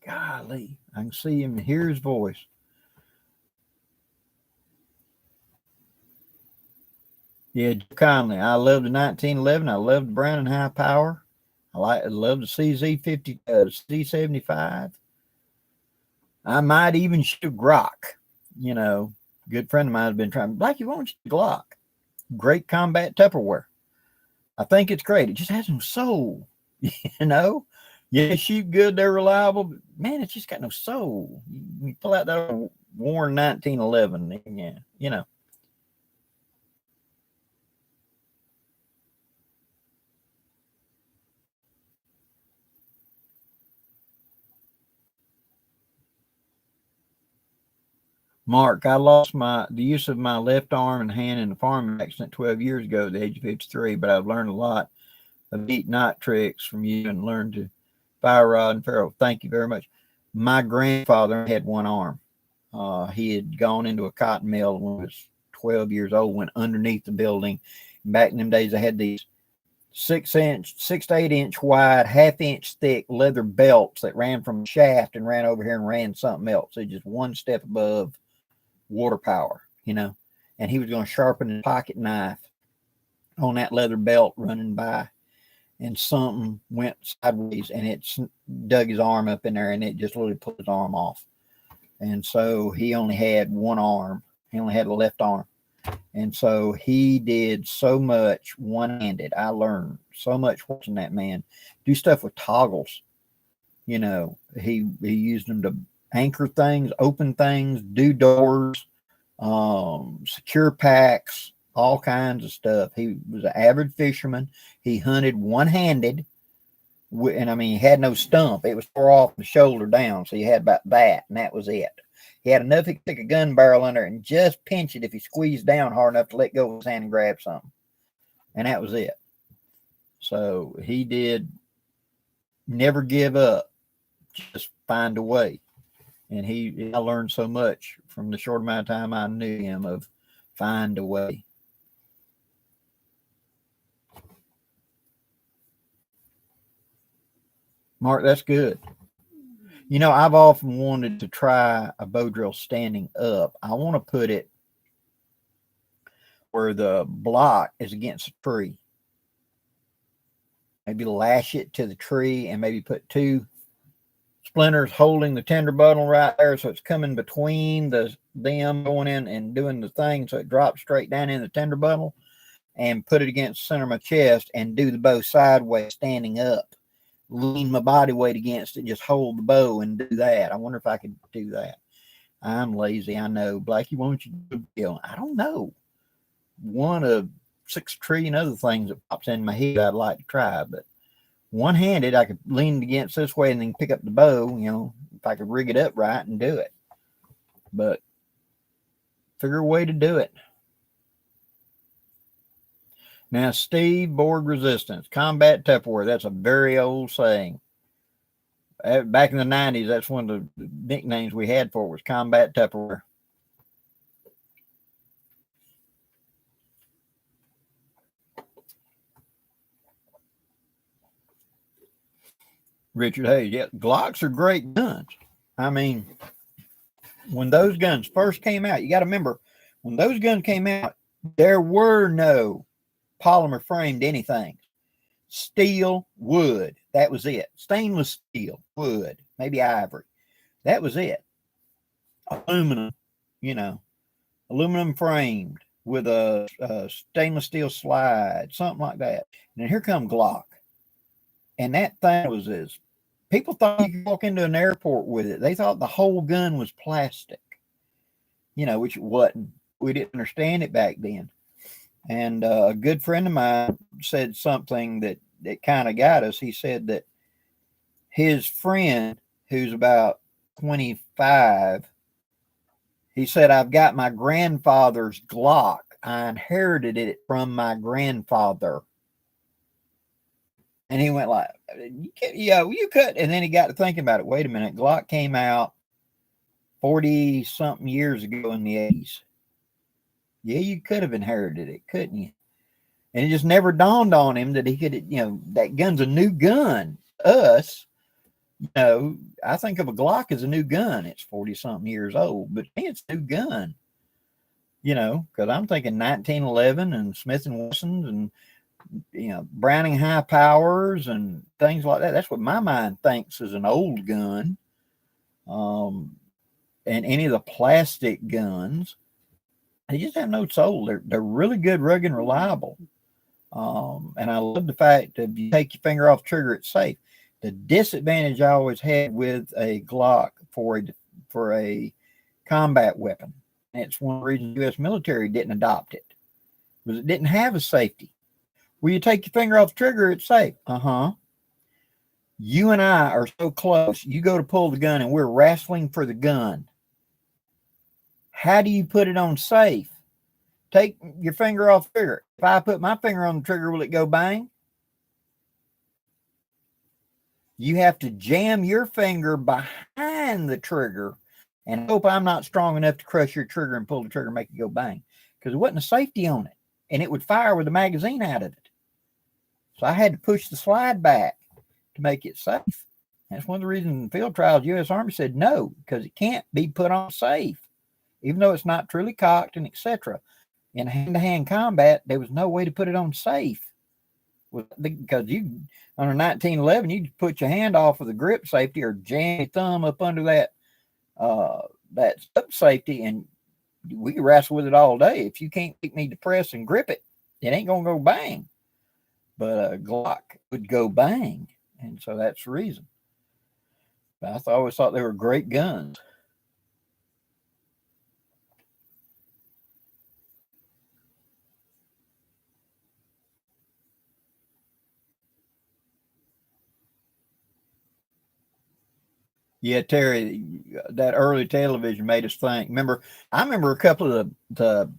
Golly, I can see him and hear his voice. Yeah, Conley. I love the 1911. I love the Brown and High Power. I love the CZ50, C75. I might even shoot Glock. Good friend of mine has been trying. Blackie, why don't you Glock? Great combat Tupperware. I think it's great. It just has no soul. Yeah, shoot good. They're reliable. But man, it's just got no soul. You pull out that worn 1911. Yeah, Mark, I lost the use of my left arm and hand in a farming accident 12 years ago at the age of 53, but I've learned a lot of neat Nite tricks from you and learned to fire rod and ferrule. Thank you very much. My grandfather had one arm. He had gone into a cotton mill when he was 12 years old, went underneath the building. Back in them days, I had these 6 to 8 inch wide, half-inch thick leather belts that ran from the shaft and ran over here and ran something else. So just one step above water power, you know. And he was going to sharpen his pocket knife on that leather belt running by, and something went sideways and it dug his arm up in there, and it just literally pulled his arm off. And so he only had one arm. He only had a left arm. And so he did so much one-handed. I learned so much watching that man do stuff with toggles. You know, he used them to anchor things, open things, do doors, secure packs, all kinds of stuff. He was an avid fisherman. He hunted one-handed, and I mean, he had no stump. It was tore off the shoulder down, so he had about that, and that was it. He had enough, he could stick a gun barrel under it and just pinch it if he squeezed down hard enough to let go of his hand and grab something. And that was it. So he did never give up, just find a way. And I learned so much from the short amount of time I knew him of find a way. Mark, that's good. You know, I've often wanted to try a bow drill standing up. I want to put it where the block is against a tree. Maybe lash it to the tree and maybe put 2 splinters holding the tender bundle right there, so it's coming between them going in and doing the thing so it drops straight down in the tender bundle, and put it against the center of my chest and do the bow sideways standing up. Lean my body weight against it, just hold the bow and do that. I wonder if I could do that. I'm lazy, I know. Blackie, why don't you do it? I don't know. One of 6 trillion other things that pops in my head I'd like to try, but one-handed, I could lean against this way and then pick up the bow, you know, if I could rig it up right and do it. But figure a way to do it. Now, Steve, board resistance, combat Tupperware. That's a very old saying. Back in the 90s, that's one of the nicknames we had for it, was combat Tupperware. Richard Hayes, yeah, Glocks are great guns. I mean, when those guns first came out, you got to remember, when those guns came out, there were no polymer framed anything. Steel, wood, that was it. Stainless steel, wood, maybe ivory. That was it. Aluminum, you know, aluminum framed with a stainless steel slide, something like that. And then here come Glock. And that thing was people thought you could walk into an airport with it. They thought the whole gun was plastic, you know, which it wasn't. We didn't understand it back then. And a good friend of mine said something that kind of got us. He said that his friend, who's about 25, he said, I've got my grandfather's Glock. I inherited it from my grandfather. And he went like, you could. And then he got to thinking about it. Wait a minute. Glock came out 40 something years ago in the 80s. Yeah, you could have inherited it, couldn't you? And it just never dawned on him that he could, you know, that gun's a new gun. Us, you know, I think of a Glock as a new gun. It's 40 something years old, but it's a new gun, you know, because I'm thinking 1911 and Smith and Wessons and, you know, Browning high powers and things like that. That's what my mind thinks is an old gun. And any of the plastic guns, they just have no soul. They're really good, rugged, and reliable. And I love the fact that if you take your finger off the trigger, it's safe. The disadvantage I always had with a Glock for a combat weapon, and it's one of the reasons the U.S. military didn't adopt it, was it didn't have a safety. When you take your finger off the trigger, it's safe. You and I are so close. You go to pull the gun, and we're wrestling for the gun. How do you put it on safe? Take your finger off the trigger. If I put my finger on the trigger, will it go bang? You have to jam your finger behind the trigger and hope I'm not strong enough to crush your trigger and pull the trigger and make it go bang. Because there wasn't a safety on it. And it would fire with the magazine out of it. So I had to push the slide back to make it safe. That's one of the reasons in field trials, U.S. Army said no, because it can't be put on safe, even though it's not truly cocked and etc. In hand-to-hand combat, there was no way to put it on safe, because you on a 1911, you put your hand off of the grip safety or jam your thumb up under that sub safety, and we can wrestle with it all day. If you can't get me to press and grip it, it ain't gonna go bang. But a Glock would go bang, and so that's the reason. But I always thought they were great guns. Yeah, Terry, that early television made us think. I remember a couple of the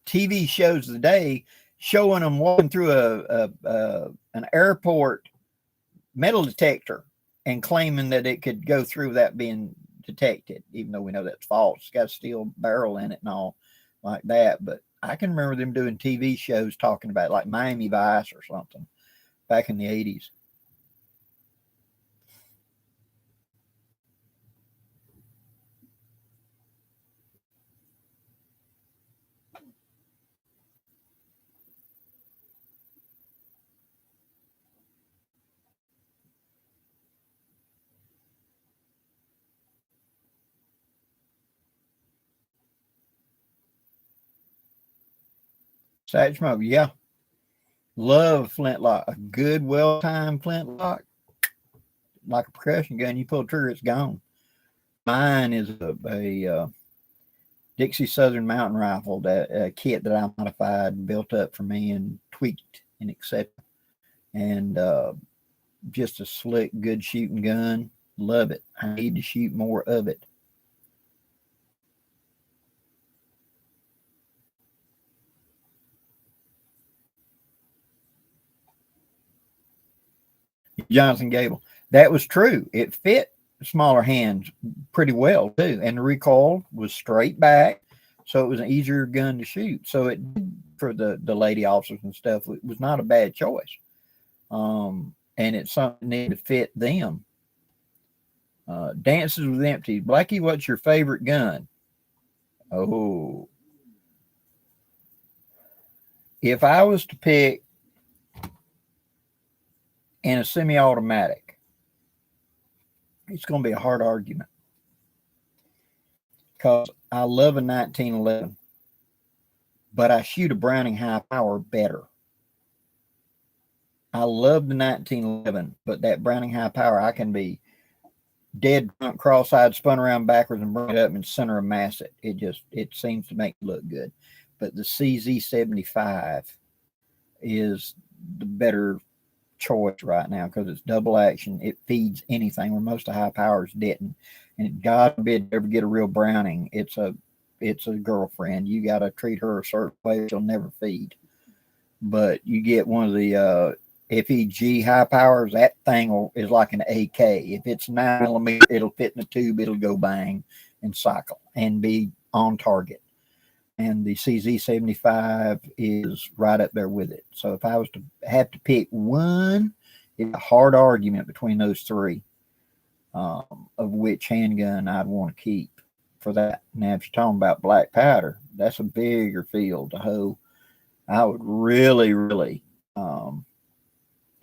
TV shows of the day showing them walking through an airport metal detector and claiming that it could go through without being detected, even though we know that's false. It's got a steel barrel in it and all like that. But I can remember them doing TV shows talking about it, like Miami Vice or something back in the 80s. Satchmo, yeah. Love flintlock. A good, well-timed flintlock, like a percussion gun. You pull the trigger, it's gone. Mine is a Dixie Southern Mountain Rifle, that kit that I modified and built up for me and tweaked and etc. And just a slick, good shooting gun. Love it. I need to shoot more of it. Johnson Gable. That was true. It fit smaller hands pretty well too, and the recoil was straight back, so it was an easier gun to shoot. So it, for the lady officers and stuff, it was not a bad choice. And it's something that needed to fit them. Dances with Empty. Blackie, what's your favorite gun? Oh, if I was to pick in a semi-automatic, it's going to be a hard argument because I love a 1911, but I shoot a Browning high power better. I love the 1911, but that Browning high power, I can be dead front cross-eyed, spun around backwards and bring it up and center of mass it. It seems to make it look good. But the CZ75 is the better choice right now because it's double action. It feeds anything where most of high powers didn't. And God forbid ever get a real Browning, it's a girlfriend. You got to treat her a certain way; she'll never feed. But you get one of the FEG high powers, that thing is like an AK. If it's 9mm, it'll fit in the tube, it'll go bang and cycle and be on target. And the CZ75 is right up there with it. So if I was to have to pick one, it's a hard argument between those three of which handgun I'd want to keep for that. Now, if you're talking about black powder, that's a bigger field to hoe. I would really,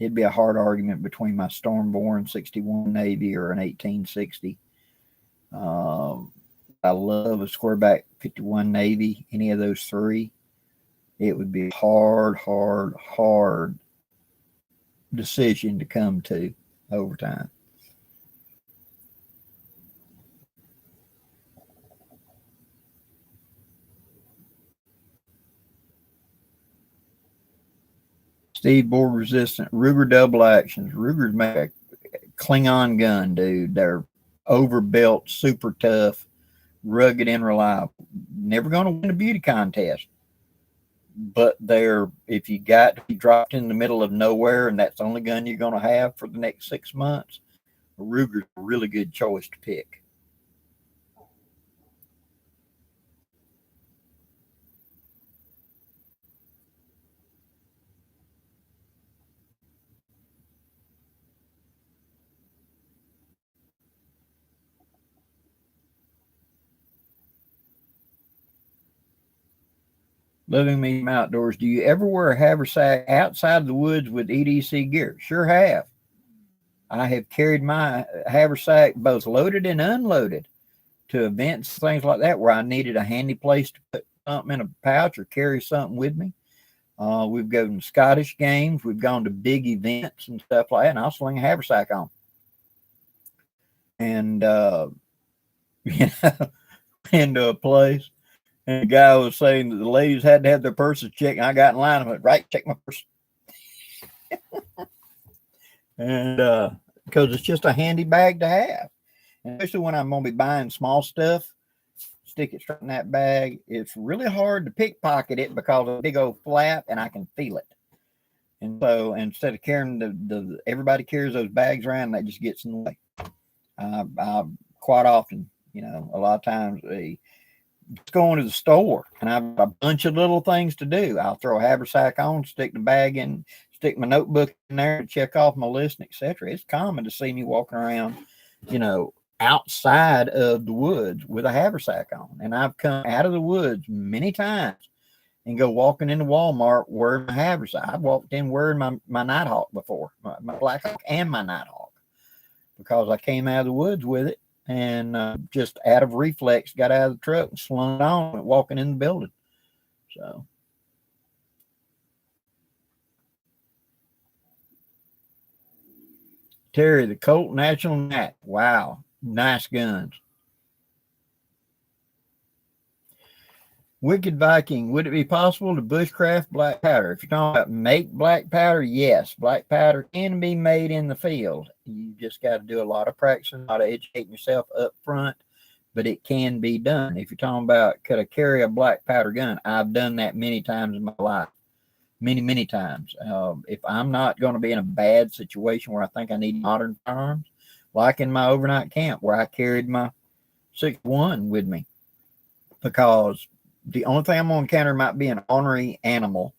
it'd be a hard argument between my Stormborn 61 Navy or an 1860. I love a squareback 51 Navy, any of those three. It would be a hard decision to come to over time. Steve board resistant Ruger double actions. Ruger's make a Klingon gun, dude. They're overbuilt, super tough, rugged, and reliable. Never going to win a beauty contest, but they're, if you got to be dropped in the middle of nowhere and that's the only gun you're going to have for the next 6 months, Ruger's a really good choice to pick. Living medium outdoors. Do you ever wear a haversack outside of the woods with EDC gear? Sure have. I have carried my haversack both loaded and unloaded to events, things like that, where I needed a handy place to put something in a pouch or carry something with me. We've gone to Scottish games. We've gone to big events and stuff like that, and I'll sling a haversack on. And, you know, into a place, and the guy was saying that the ladies had to have their purses checked. And I got in line and went, right, check my purse. And because it's just a handy bag to have. And especially when I'm going to be buying small stuff, stick it straight in that bag. It's really hard to pickpocket it because of a big old flap and I can feel it. And so instead of carrying everybody carries those bags around, and that just gets in the way. I quite often, you know, a lot of times just going to the store and I've a bunch of little things to do. I'll throw a haversack on, stick the bag in, stick my notebook in there and check off my list, etc. It's common to see me walking around, you know, outside of the woods with a haversack on. And I've come out of the woods many times and go walking into Walmart wearing my haversack. I've walked in wearing my Nighthawk before, my Black Hawk and my Nighthawk, because I came out of the woods with it and just out of reflex got out of the truck and slung it on and walking in the building. So Terry, the Colt National Nat. Wow. Nice guns. Wicked Viking, would it be possible to bushcraft black powder? If you're talking about make black powder, yes. Black powder can be made in the field. You just got to do a lot of practicing, a lot of educating yourself up front, but it can be done. If you're talking about could I carry a black powder gun, I've done that many times in my life. Many times. If I'm not going to be in a bad situation where I think I need modern firearms, like in my overnight camp where I carried my 6.1 with me, because the only thing I'm going to encounter might be an ornery animal.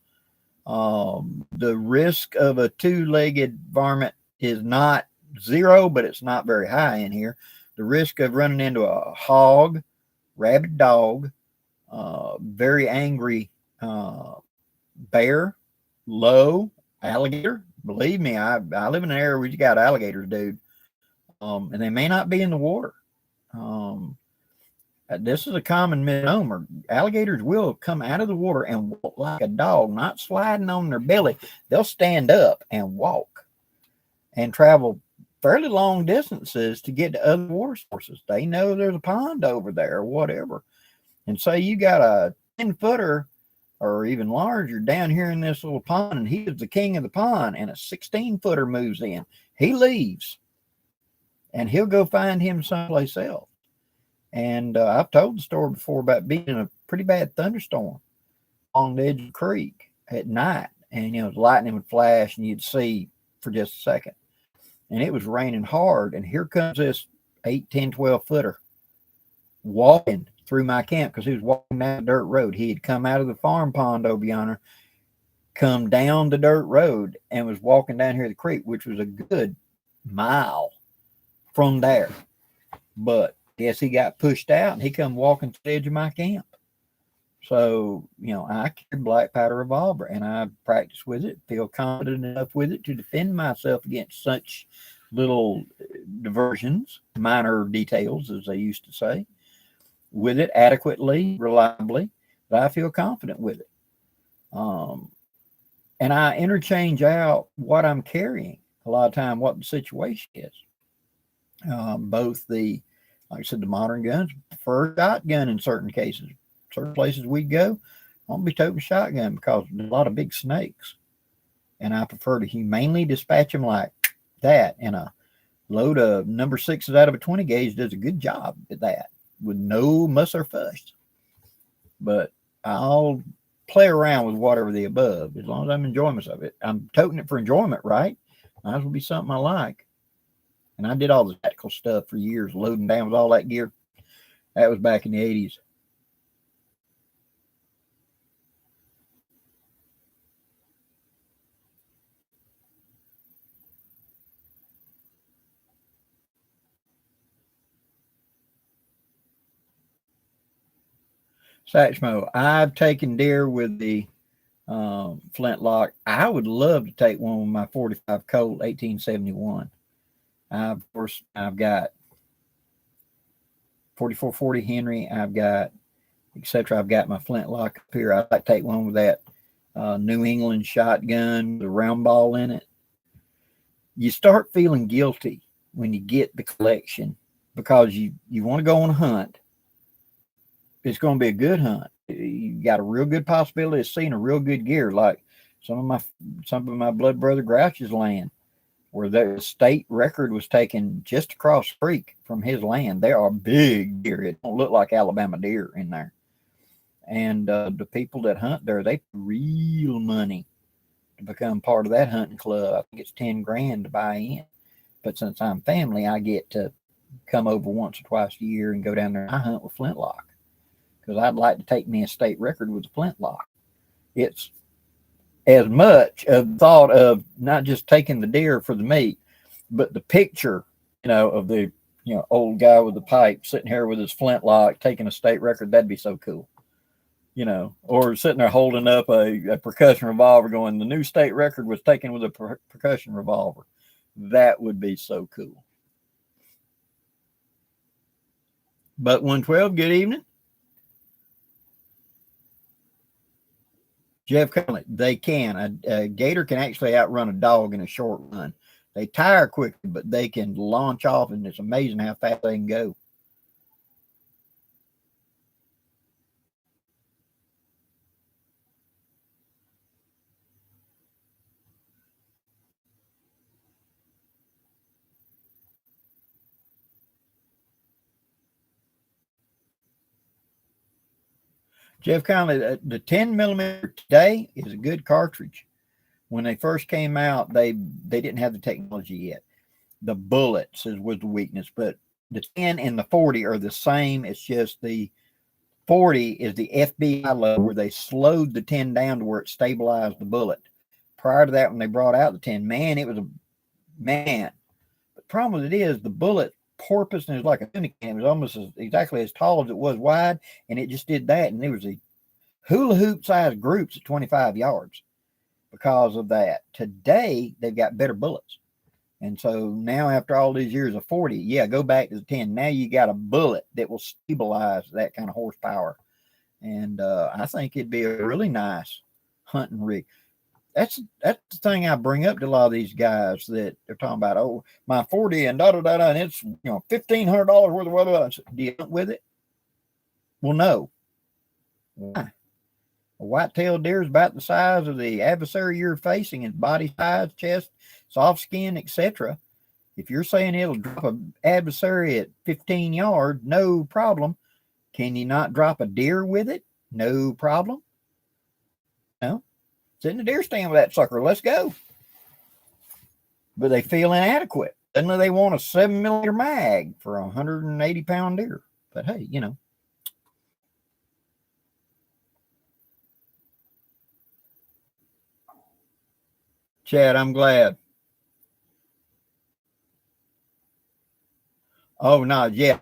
The risk of a two-legged varmint is not zero, but it's not very high in here. The risk of running into a hog, rabid dog, very angry bear, low, alligator. Believe me, I live in an area where you got alligators, dude. And they may not be in the water. This is a common misnomer. Alligators will come out of the water and walk like a dog, not sliding on their belly. They'll stand up and walk and travel fairly long distances to get to other water sources. They know there's a pond over there or whatever. And say you got a 10-footer or even larger down here in this little pond, and he is the king of the pond, and a 16-footer moves in. He leaves, and he'll go find him someplace else. And I've told the story before about being in a pretty bad thunderstorm on the edge of the creek at night. And, you know, lightning would flash and you'd see for just a second. And it was raining hard. And here comes this 8, 10, 12-footer walking through my camp because he was walking down the dirt road. He had come out of the farm pond over yonder, come down the dirt road, and was walking down here the creek, which was a good mile from there. But guess he got pushed out and he come walking to the edge of my camp. So, you know, I carry black powder revolver and I practice with it, feel confident enough with it to defend myself against such little diversions, minor details, as they used to say, with it adequately, reliably, that I feel confident with it. And I interchange out what I'm carrying a lot of time, what the situation is. Both the, like I said, the modern guns, prefer shotgun in certain cases. Certain places we go, I'm going to be toting shotgun because there's a lot of big snakes. And I prefer to humanely dispatch them like that. And a load of number 6s out of a 20 gauge does a good job at that with no muss or fuss. But I'll play around with whatever the above as long as I'm enjoying myself. I'm toting it for enjoyment, right? Might as well be something I like. And I did all the tactical stuff for years, loading down with all that gear. That was back in the 80s. Satchmo, I've taken deer with the flintlock. I would love to take one with my 45 Colt 1871. Of course, I've got 4440 Henry. I've got etc. I've got my flintlock up here. I'd like to take one with that New England shotgun with a round ball in it. You start feeling guilty when you get the collection because you want to go on a hunt. It's going to be a good hunt. You got a real good possibility of seeing a real good deer, like some of my blood brother Grouch's land, where the state record was taken just across the creek from his land. There are big deer. It don't look like Alabama deer in there. And the people that hunt there, they pay real money to become part of that hunting club. I think it's 10 grand to buy in. But since I'm family, I get to come over once or twice a year and go down there and I hunt with flintlock because I'd like to take me a state record with a flintlock. It's as much of thought of not just taking the deer for the meat, but the picture, of the old guy with the pipe sitting here with his flintlock taking a state record. That'd be so cool. Or sitting there holding up a percussion revolver going, the new state record was taken with a percussion revolver. That would be so cool. But 112, good evening. Jeff Conley, they can. A gator can actually outrun a dog in a short run. They tire quickly, but they can launch off, and it's amazing how fast they can go. Jeff Conley, the 10 millimeter today is a good cartridge. When they first came out, they didn't have the technology yet. The bullets was the weakness, but the 10 and the 40 are the same. It's just the 40 is the FBI load where they slowed the 10 down to where it stabilized the bullet. Prior to that, when they brought out the 10, man, it was a man. The problem with it is the bullet porpoise and it was like a tuna can. It was almost exactly as tall as it was wide, and it just did that. And there was a hula hoop sized groups at 25 yards because of that. Today, they've got better bullets. And so now, after all these years of 40, yeah, go back to the 10. Now you got a bullet that will stabilize that kind of horsepower. And I think it'd be a really nice hunting rig. That's the thing I bring up to a lot of these guys that they're talking about, oh, my 40 and da-da-da-da, and it's, $1,500 worth of weather. Do you hunt with it? Well, no. Why? A white-tailed deer is about the size of the adversary you're facing in body size, chest, soft skin, etc. If you're saying it'll drop an adversary at 15 yards, no problem. Can you not drop a deer with it? No problem. No. Sit in the deer stand with that sucker. Let's go. But they feel inadequate. Suddenly they want a 7mm mag for a 180-pound deer. But hey, Chad, I'm glad. Oh no, yeah.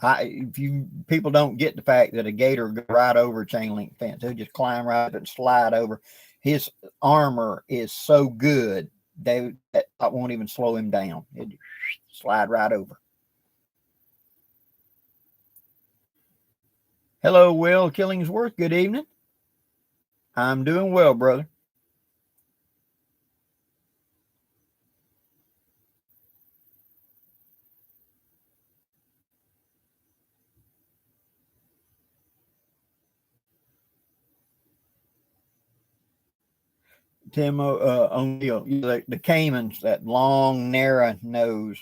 If you people don't get the fact that a gator will go right over a chain link fence, he'll just climb right up and slide over. His armor is so good that won't even slow him down. It slide right over. Hello, Will Killingsworth. Good evening. I'm doing well, brother. Tim O'Neill, the Caymans, that long, narrow nose.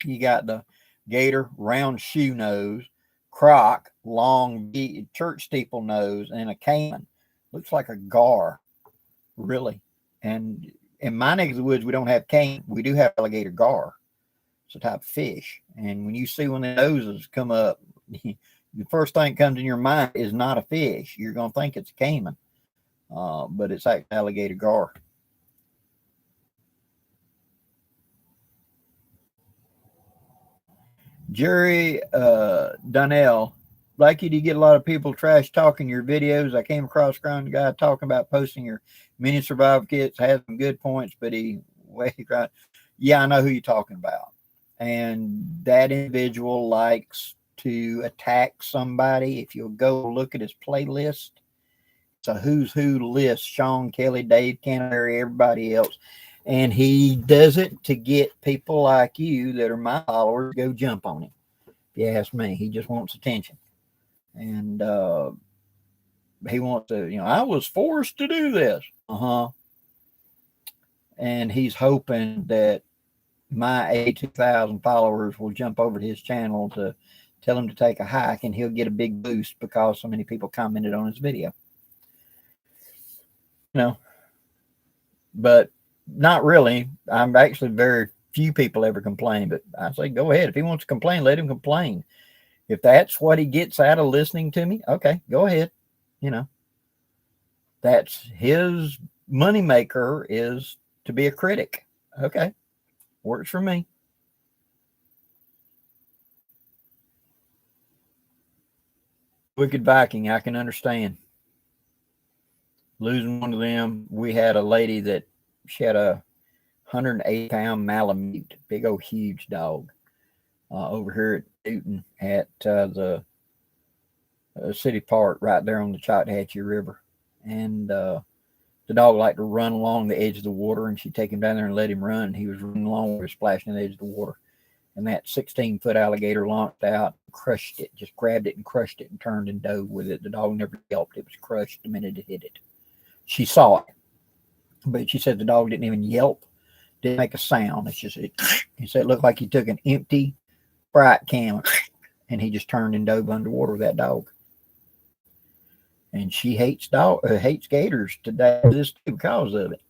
You got the gator, round shoe nose, croc, long church steeple nose, and a cayman. Looks like a gar, really. And in my neck of the woods, we don't have cayman. We do have alligator gar. It's a type of fish. And when you see one of the noses come up, the first thing that comes in your mind is not a fish. You're going to think it's a cayman. But it's like alligator gar. Jerry Donnell, Blackie, do you get a lot of people trash talking your videos? I came across a guy talking about posting your mini survival kits. Has some good points, but yeah, I know who you're talking about. And that individual likes to attack somebody. If you'll go look at his playlist, it's a who's who list. Sean Kelly, Dave Canterbury, everybody else. And he does it to get people like you that are my followers to go jump on him. If you ask me, he just wants attention. And he wants to, I was forced to do this. And he's hoping that my 82,000 followers will jump over to his channel to tell him to take a hike, and he'll get a big boost because so many people commented on his video. But not really. I'm actually very few people ever complain, but I say go ahead. If he wants to complain, let him complain. If that's what he gets out of listening to me, okay, go ahead. That's his moneymaker, is to be a critic. Okay, works for me. Wicked Viking, I can understand. Losing one of them. We had a lady that she had a 180-pound Malamute, big old huge dog, over here at Newton at the city park right there on the Choctawhatchee River. And the dog liked to run along the edge of the water, and she'd take him down there and let him run. And he was running along, we were splashing the edge of the water. And that 16-foot alligator launched out, crushed it, just grabbed it and crushed it and turned and dove with it. The dog never yelped. It was crushed the minute it hit it. She saw it, but she said the dog didn't even yelp, didn't make a sound. It's just, he said it looked like he took an empty Sprite can and he just turned and dove underwater with that dog. And she hates gators today because of it.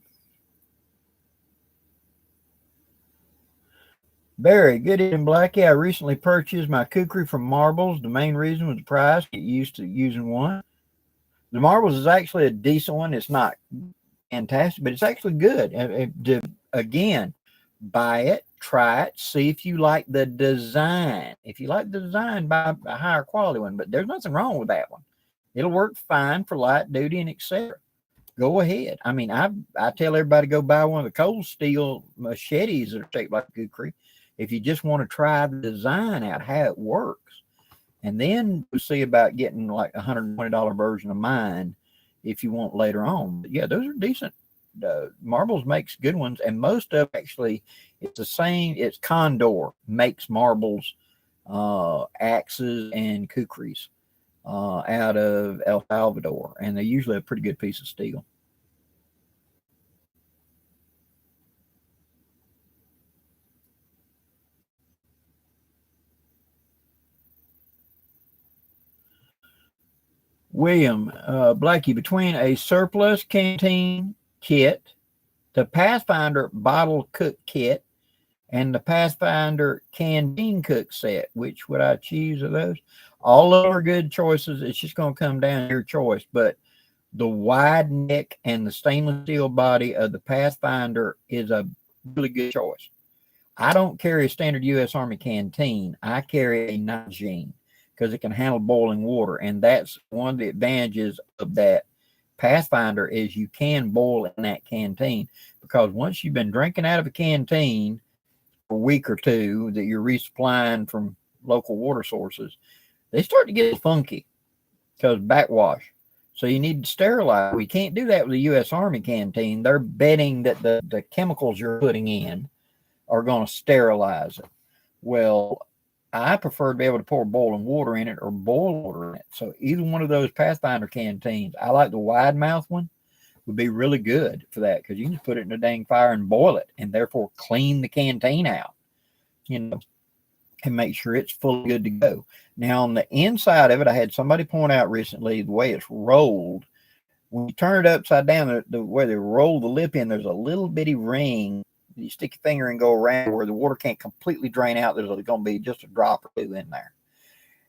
Barry, good evening, Blackie. I recently purchased my kukri from Marbles. The main reason was the price. Get used to using one. The Marbles is actually a decent one. It's not fantastic, but it's actually good. Again, buy it, try it, see if you like the design. If you like the design, buy a higher quality one. But there's nothing wrong with that one. It'll work fine for light duty and etc. Go ahead. I mean, I tell everybody go buy one of the cold steel machetes that are shaped like a kukri if you just want to try the design out, how it works. And then we'll see about getting like a $120 version of mine if you want later on. But yeah, those are decent. Marbles makes good ones, and most of actually it's the same. It's Condor makes Marbles, axes, and kukris out of El Salvador, and they're usually a pretty good piece of steel. William, Blackie, between a surplus canteen kit, the Pathfinder bottle cook kit, and the Pathfinder canteen cook set, which would I choose of those? All of them are good choices. It's just going to come down to your choice. But the wide neck and the stainless steel body of the Pathfinder is a really good choice. I don't carry a standard U.S. Army canteen. I carry a Nite because it can handle boiling water. And that's one of the advantages of that Pathfinder is you can boil in that canteen, because once you've been drinking out of a canteen for a week or two that you're resupplying from local water sources, they start to get funky because backwash. So you need to sterilize. We can't do that with the U.S. Army canteen. They're betting that the chemicals you're putting in are going to sterilize it. Well, I prefer to be able to pour boiling water in it or boil water in it. So either one of those Pathfinder canteens, I like the wide mouth one, would be really good for that, because you can just put it in the dang fire and boil it, and therefore clean the canteen out, and make sure it's fully good to go. Now on the inside of it, I had somebody point out recently the way it's rolled. When you turn it upside down, the way they roll the lip in, there's a little bitty ring. You stick your finger and go around where the water can't completely drain out. There's going to be just a drop or two in there.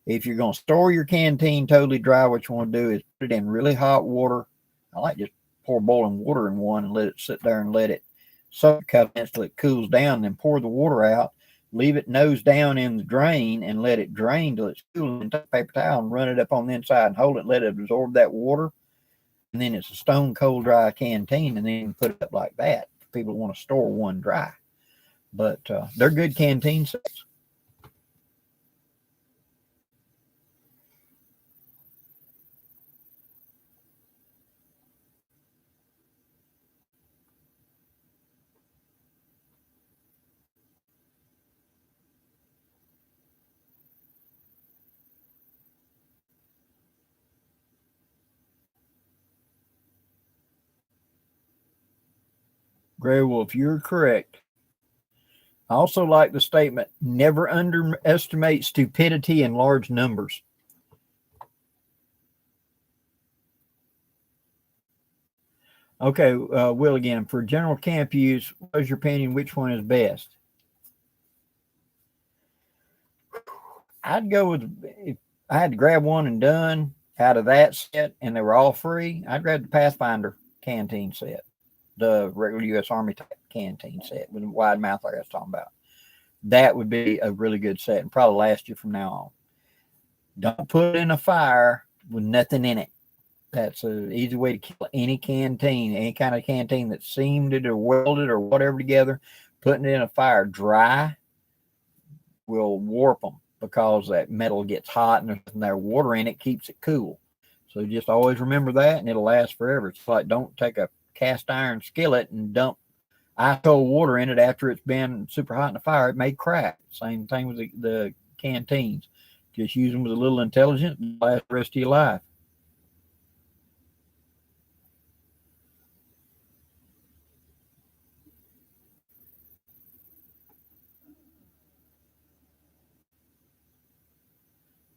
If you're going to store your canteen totally dry, what you want to do is put it in really hot water. I like just pour boiling water in one and let it sit there and let it soak up until it cools down, and then pour the water out. leave it nose down in the drain and let it drain till it's cool, and take a paper towel and run it up on the inside and hold it, let it absorb that water. And then it's a stone cold dry canteen, and then put it up like that. People want to store one dry, but they're good canteen sets. Gray Wolf, you're correct. I also like the statement, never underestimate stupidity in large numbers. Okay, Will, again, for general camp use, what is your opinion? Which one is best? I'd go with, if I had to grab one and done out of that set and they were all free, I'd grab the Pathfinder canteen set, the regular U.S. Army type canteen set with a wide mouth like I was talking about. That would be a really good set and probably last you from now on. Don't put it in a fire with nothing in it. That's an easy way to kill any canteen, any kind of canteen that's seamed it or welded or whatever together. Putting it in a fire dry will warp them because that metal gets hot and there's water in it, keeps it cool. So just always remember that, and it'll last forever. It's like, don't take a cast iron skillet and dump ice cold water in it after it's been super hot in the fire. It may crack. Same thing with the canteens. Just use them with a little intelligence and last the rest of your life.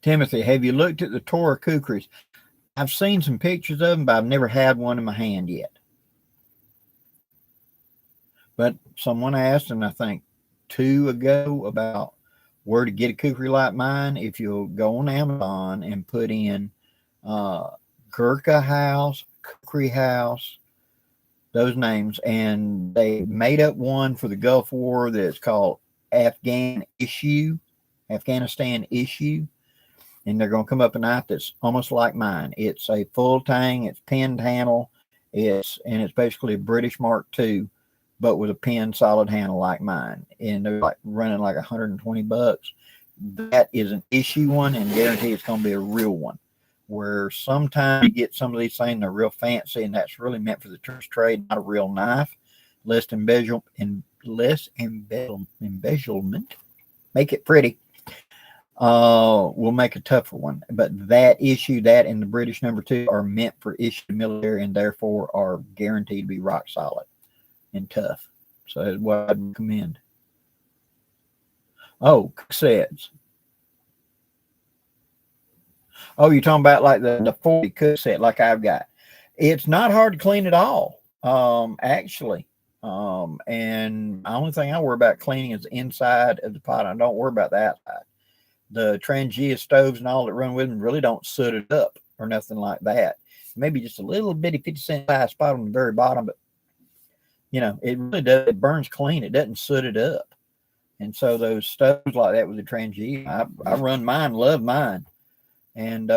Timothy, have you looked at the Thur kukris? I've seen some pictures of them, but I've never had one in my hand yet. But someone asked, and I think 2 ago, about where to get a kukri like mine. If you'll go on Amazon and put in Gurkha House, Kukri House, those names, and they made up one for the Gulf War that's called Afghanistan Issue, and they're going to come up a knife that's almost like mine. It's a full tang, it's pinned handle, it's basically a British Mark II, but with a pinned solid handle like mine, and they're like running like $120. That is an issue one, and guarantee it's going to be a real one. Where sometimes you get some of these things, they're real fancy, and that's really meant for the tourist trade, not a real knife. Less embezzlement, make it pretty. We'll make a tougher one. But that and the British number 2 are meant for issued military, and therefore are guaranteed to be rock solid and tough. So that's what I'd recommend. Oh, sets. Oh, you're talking about like the 40 cook set like I've got. It's not hard to clean at all, actually. And the only thing I worry about cleaning is the inside of the pot. I don't worry about the outside. The Trangia stoves and all that run with them really don't soot it up or nothing like that. Maybe just a little bitty 50-cent size spot on the very bottom, but it really does. It burns clean. It doesn't soot it up. And so those stoves like that with the Trangia, I run mine, love mine. And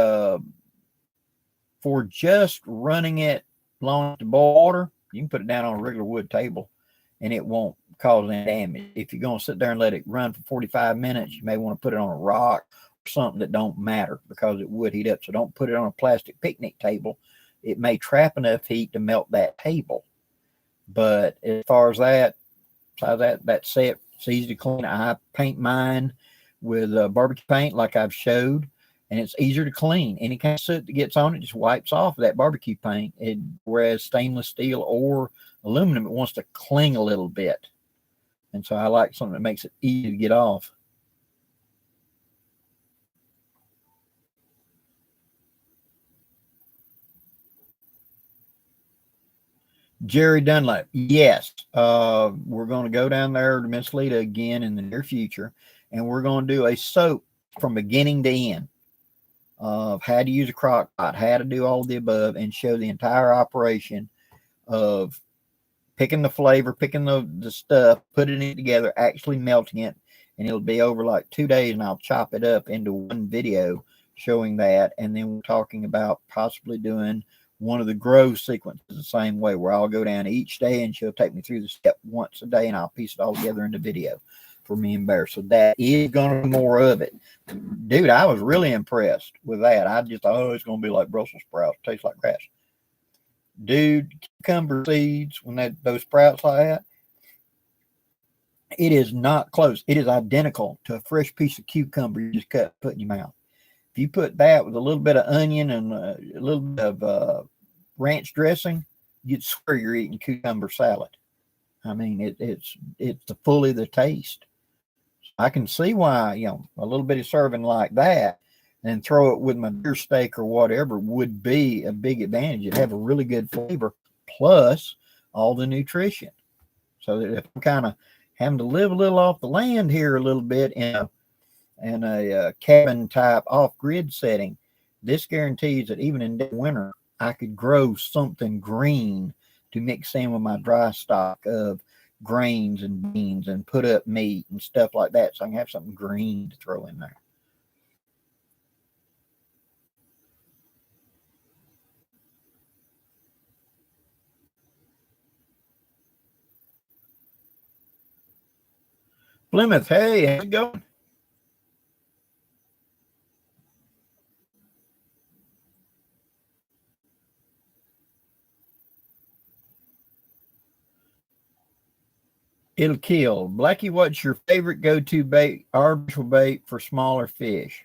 for just running it long to boil water, you can put it down on a regular wood table and it won't cause any damage. If you're going to sit there and let it run for 45 minutes, you may want to put it on a rock or something that don't matter because it would heat up. So don't put it on a plastic picnic table. It may trap enough heat to melt that table. But as far as that set, it's easy to clean. I paint mine with barbecue paint like I've showed, and it's easier to clean. Any kind of soot that gets on it just wipes off that barbecue paint. Whereas stainless steel or aluminum, it wants to cling a little bit. And so I like something that makes it easy to get off. Jerry Dunlap, yes. We're going to go down there to Miss Lita again in the near future, and we're going to do a soap from beginning to end of how to use a crock pot, how to do all of the above, and show the entire operation of picking the flavor, picking the stuff, putting it together, actually melting it, and it'll be over like 2 days, and I'll chop it up into one video showing that. And then we're talking about possibly doing one of the grow sequences the same way, where I'll go down each day and she'll take me through the step once a day, and I'll piece it all together into video for me and Bear. So that is going to be more of it. Dude, I was really impressed with that. I just thought, oh, it's going to be like Brussels sprouts, tastes like grass. Dude, cucumber seeds, when those sprouts like that, it is not close. It is identical to a fresh piece of cucumber you just cut, put in your mouth. If you put that with a little bit of onion and a little bit of ranch dressing, you'd swear you're eating cucumber salad. I mean, it's fully the taste. I can see why, a little bit of serving like that and throw it with my deer steak or whatever would be a big advantage. It'd have a really good flavor plus all the nutrition. So that if I'm kind of having to live a little off the land here a little bit in a cabin type off-grid setting, this guarantees that even in winter, I could grow something green to mix in with my dry stock of grains and beans and put up meat and stuff like that, so I can have something green to throw in there. Plymouth, hey, how's it going? It'll kill. Blackie, what's your favorite go-to bait, artificial bait for smaller fish?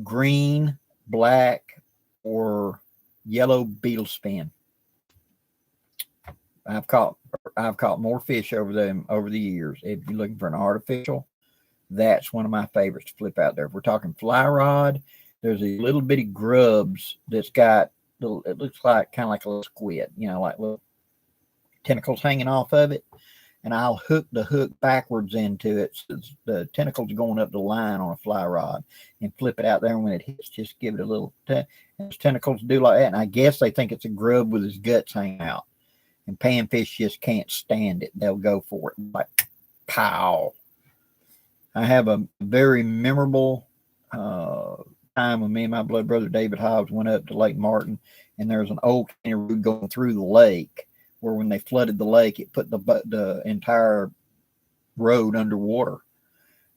Green, black, or yellow beetle spin? I've caught more fish over the years. If you're looking for an artificial, that's one of my favorites to flip out there. If we're talking fly rod, there's a little bitty grubs that's got it looks like kind of like a little squid, like little tentacles hanging off of it. And I'll hook the hook backwards into it, so the tentacles are going up the line on a fly rod, and flip it out there. And when it hits, just give it a little. Those tentacles do like that, and I guess they think it's a grub with his guts hanging out. And panfish just can't stand it; they'll go for it like pow. I have a very memorable time when me and my blood brother David Hobbs went up to Lake Martin, and there was an old county road going through the lake, where when they flooded the lake, it put the entire road underwater,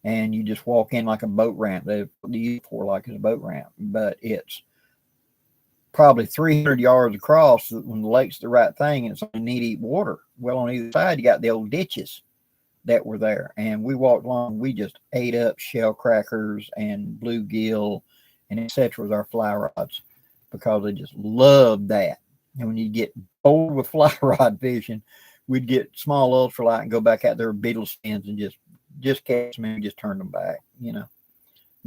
and you just walk in like a boat ramp. They put the for like a boat ramp, but it's probably 300 yards across when the lake's the right thing, and it's only knee-deep water. Well, on either side, you got the old ditches that were there, and we walked along. We just ate up shell crackers and bluegill and etc. with our fly rods because they just loved that. And when you get bored with fly rod fishing, we'd get small ultralight and go back out there with beetle spins and just catch them and just turn them back. We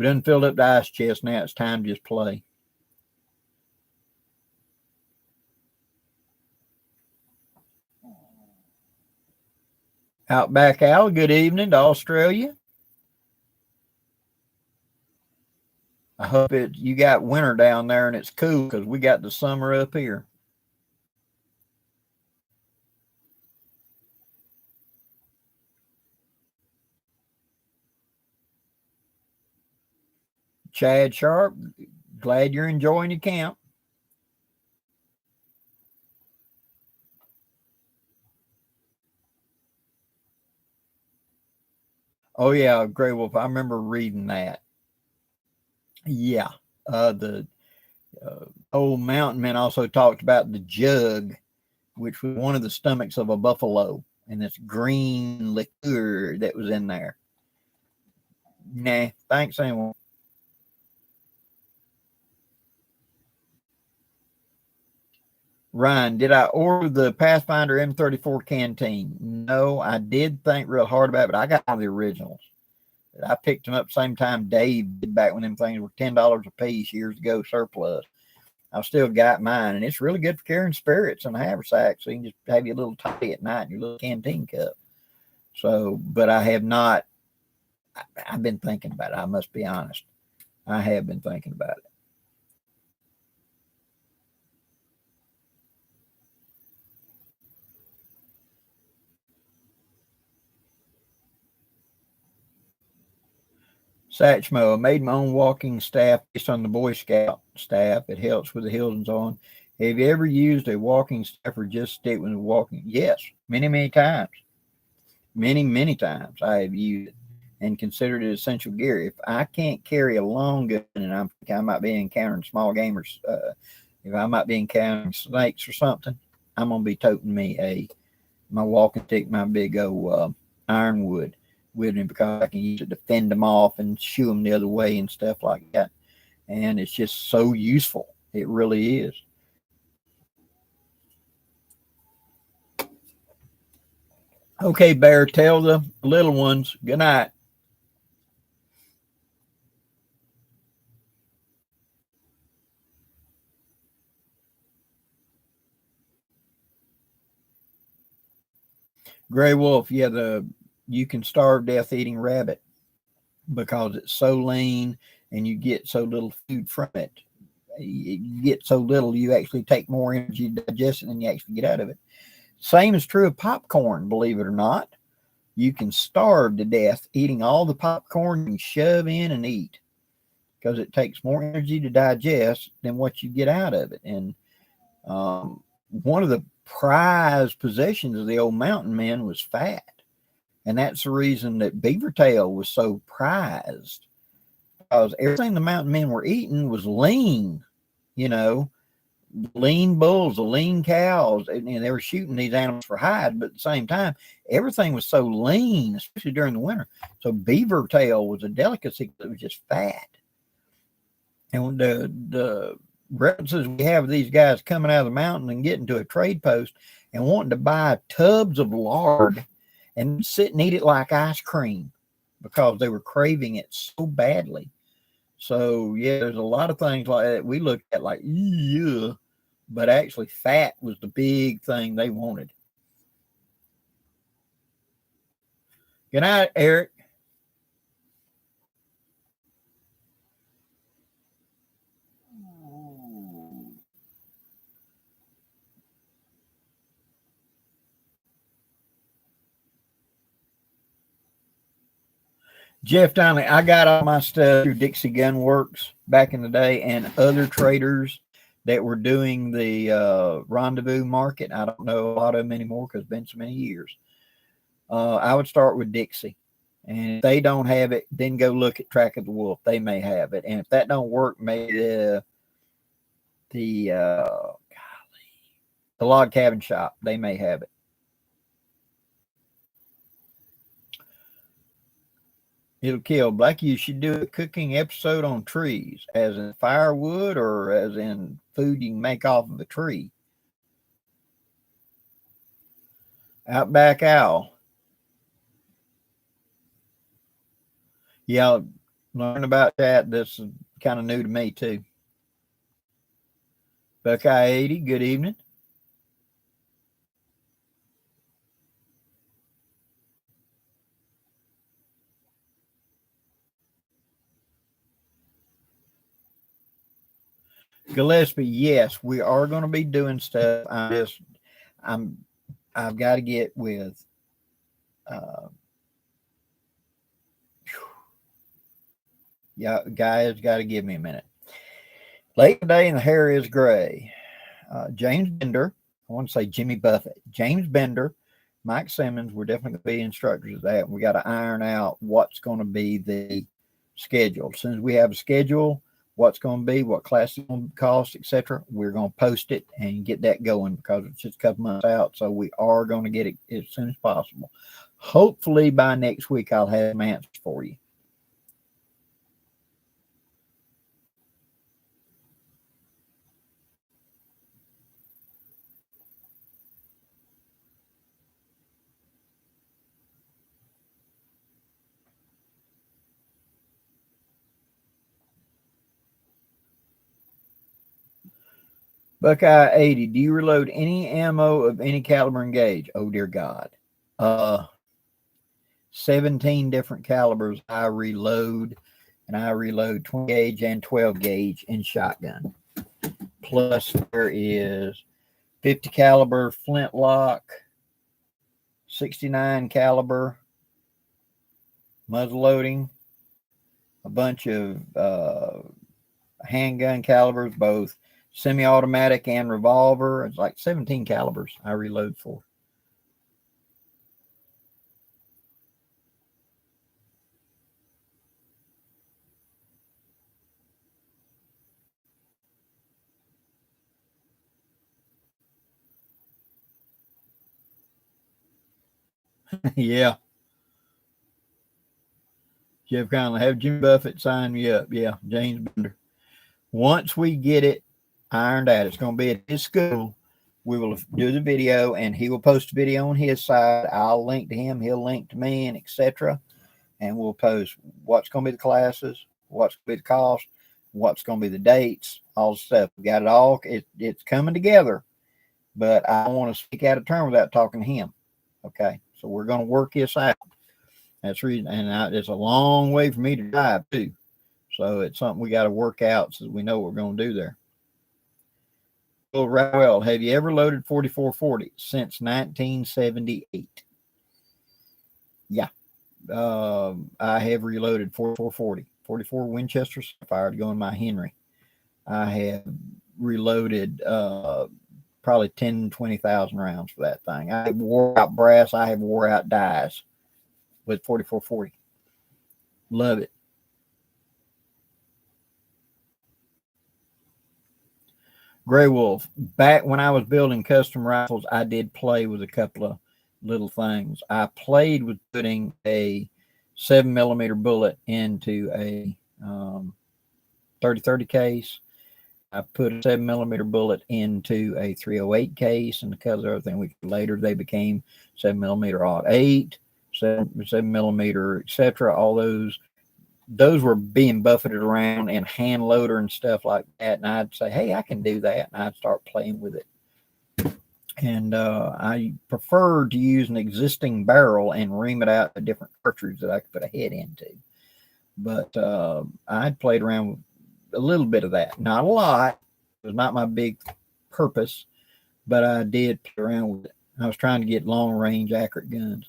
done filled up the ice chest. Now it's time to just play. Outback Al, good evening to Australia. I hope you got winter down there and it's cool, because we got the summer up here. Chad Sharp, glad you're enjoying your camp. Oh yeah, Grey Wolf. I remember reading that. Yeah, the old mountain man also talked about the jug, which was one of the stomachs of a buffalo, and this green liqueur that was in there. Nah, thanks anyway. Ryan, did I order the Pathfinder M34 canteen? No, I did think real hard about it, but I got all the originals. I picked them up same time Dave did, back when them things were $10 a piece years ago, surplus. I've still got mine, and it's really good for carrying spirits in a haversack, so you can just have your little toddy at night in your little canteen cup. So, but I have not. I've been thinking about it. I must be honest. I have been thinking about it. Satchmo, I made my own walking staff based on the Boy Scout staff. It helps with the hills and so on. Have you ever used a walking staff or just stick with walking? Yes, many, many times. Many, many times I have used it and considered it essential gear. If I can't carry a long gun and I might be encountering small gamers, if I might be encountering snakes or something, I'm gonna be toting me my walking stick, my big old ironwood with me, because I can use it to fend them off and shoo them the other way and stuff like that. And it's just so useful. It really is. Okay, Bear, tell the little ones good night. Gray Wolf, yeah, you can starve death eating rabbit because it's so lean and you get so little food from it. You get so little, you actually take more energy to digest it than you actually get out of it. Same is true of popcorn, believe it or not. You can starve to death eating all the popcorn you shove in and eat, because it takes more energy to digest than what you get out of it. And one of the prized possessions of the old mountain men was fat. And that's the reason that beaver tail was so prized, because everything the mountain men were eating was lean, you know, lean bulls, the lean cows, and they were shooting these animals for hide, but at the same time, everything was so lean, especially during the winter. So beaver tail was a delicacy that was just fat. And the references we have of these guys coming out of the mountain and getting to a trade post and wanting to buy tubs of lard and sit and eat it like ice cream because they were craving it so badly. So yeah, there's a lot of things like that we looked at like, yeah, but actually fat was the big thing they wanted. Good night, Eric. Jeff Donnelly, I got all my stuff through Dixie Gun Works back in the day and other traders that were doing the rendezvous market. I don't know a lot of them anymore because it's been so many years. I would start with Dixie. And if they don't have it, then go look at Track of the Wolf. They may have it. And if that don't work, maybe the log cabin shop, they may have it. It'll kill. Blackie, you should do a cooking episode on trees, as in firewood or as in food you can make off of a tree. Outback Owl. Yeah, I'll learn about that. This is kind of new to me, too. Buckeye 80, good evening. Gillespie, yes, we are going to be doing stuff. I've got to get with uh, yeah, guys, got to give me a minute. Late today and the hair is gray. James Bender, I want to say Jimmy Buffett. James Bender, Mike Simmons, we're definitely going to be instructors of that. We got to iron out what's going to be the schedule. As soon as we have a schedule, what's going to be, what class is going to cost, etc., we're going to post it and get that going, because it's just a couple months out. So we are going to get it as soon as possible. Hopefully by next week, I'll have some answers for you. Buckeye 80, do you reload any ammo of any caliber and gauge? Oh, dear God. 17 different calibers I reload, and I reload 20 gauge and 12 gauge in shotgun. Plus there is 50 caliber flintlock, 69 caliber muzzle loading, a bunch of handgun calibers, both semi-automatic and revolver. It's like 17 calibers I reload for. Yeah. Jeff Conley, have Jimmy Buffett sign me up. Yeah, James Bender. Once we get it ironed out, it's going to be at his school. We will do the video, and he will post a video on his side. I'll link to him. He'll link to me, and etc. And we'll post what's going to be the classes, what's going to be the cost, what's going to be the dates, all the stuff. We got it all. It's coming together, but I don't want to speak out of turn without talking to him. Okay, so we're going to work this out. That's the reason, and it's a long way for me to drive too. So it's something we got to work out so we know what we're going to do there. Well, have you ever loaded 4440 since 1978? Yeah. I have reloaded 4440, 44 Winchester Sapphire to go in my Henry. I have reloaded probably 10, 20,000 rounds for that thing. I have wore out brass. I have wore out dies with 4440. Love it. Gray Wolf, back when I was building custom rifles, I did play with a couple of little things. I played with putting a 7mm bullet into a 30-30 case. I put a 7mm bullet into a 308 case, and because of everything, later they became 7mm odd 8, 7mm, etc. All those were being buffeted around and hand loader and stuff like that. And I'd say, hey, I can do that. And I'd start playing with it. And I prefer to use an existing barrel and ream it out a different cartridge that I could put a head into. But I'd played around with a little bit of that. Not a lot. It was not my big purpose, but I did play around with it. I was trying to get long range, accurate guns.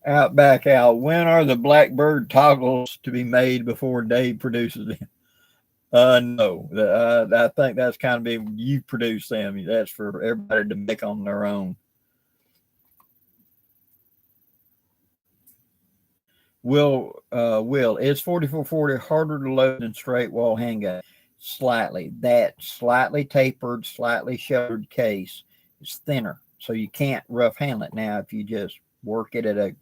Outback Al, when are the Blackbird toggles to be made before Dave produces them? No, I think that's kind of big. You produce them. That's for everybody to make on their own. Will, is 4440 harder to load than straight wall handgun? Slightly. That slightly tapered, slightly shouldered case is thinner, so you can't rough handle it. Now, if you just work it at a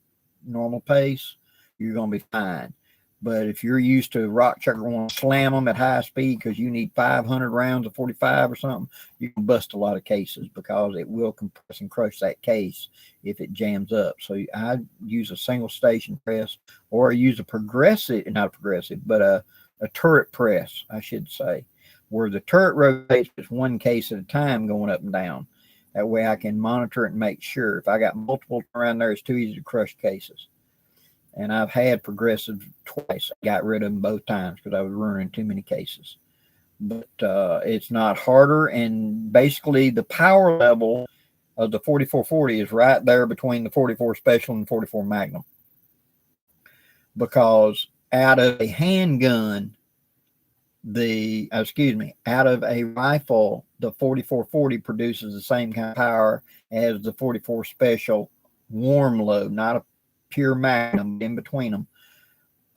normal pace, you're going to be fine. But if you're used to rock chucker want to slam them at high speed because you need 500 rounds of 45 or something, you can bust a lot of cases because it will compress and crush that case if it jams up. So I use a single station press, or I use a progressive, not a progressive, but a turret press, I should say, where the turret rotates just one case at a time going up and down. That way I can monitor it and make sure. If I got multiple around there, it's too easy to crush cases. And I've had progressive twice. I got rid of them both times because I was running too many cases. But it's not harder. And basically the power level of the 4440 is right there between the 44 Special and 44 Magnum. Because out of a handgun, out of a rifle, the 4440 produces the same kind of power as the 44 Special warm load, not a pure Magnum in between them,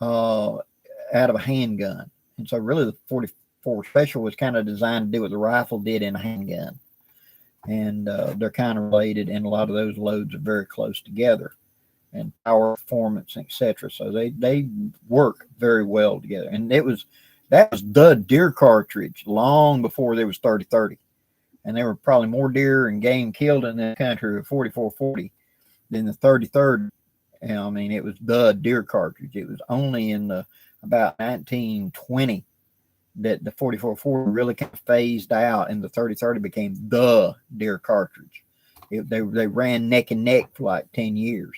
out of a handgun. And so really the 44 Special was kind of designed to do what the rifle did in a handgun. And they're kind of related, and a lot of those loads are very close together, and power, performance, etc. So they work very well together. And that was the deer cartridge long before there was 30-30. And there were probably more deer and game killed in the country with 4440 than the 30-30. I mean, it was the deer cartridge. It was only in about 1920 that the 4440 really kind of phased out, and the 30-30 became the deer cartridge. They ran neck and neck for like 10 years.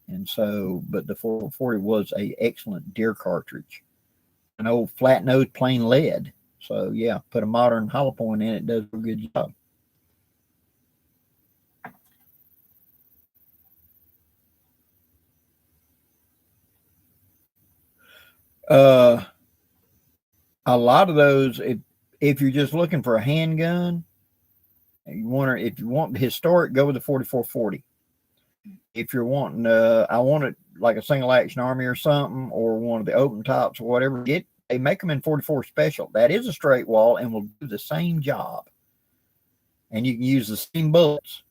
And so, but the 4440 was a excellent deer cartridge, an old flat nose plain lead. So yeah, put a modern hollow point in it, does a good job. A lot of those, if you're just looking for a handgun, if you want historic, go with the 4440. If you're wanting, I want it like a single action army or something, or one of the open tops or whatever, they make them in 44 special. That is a straight wall and will do the same job. And you can use the same bullets,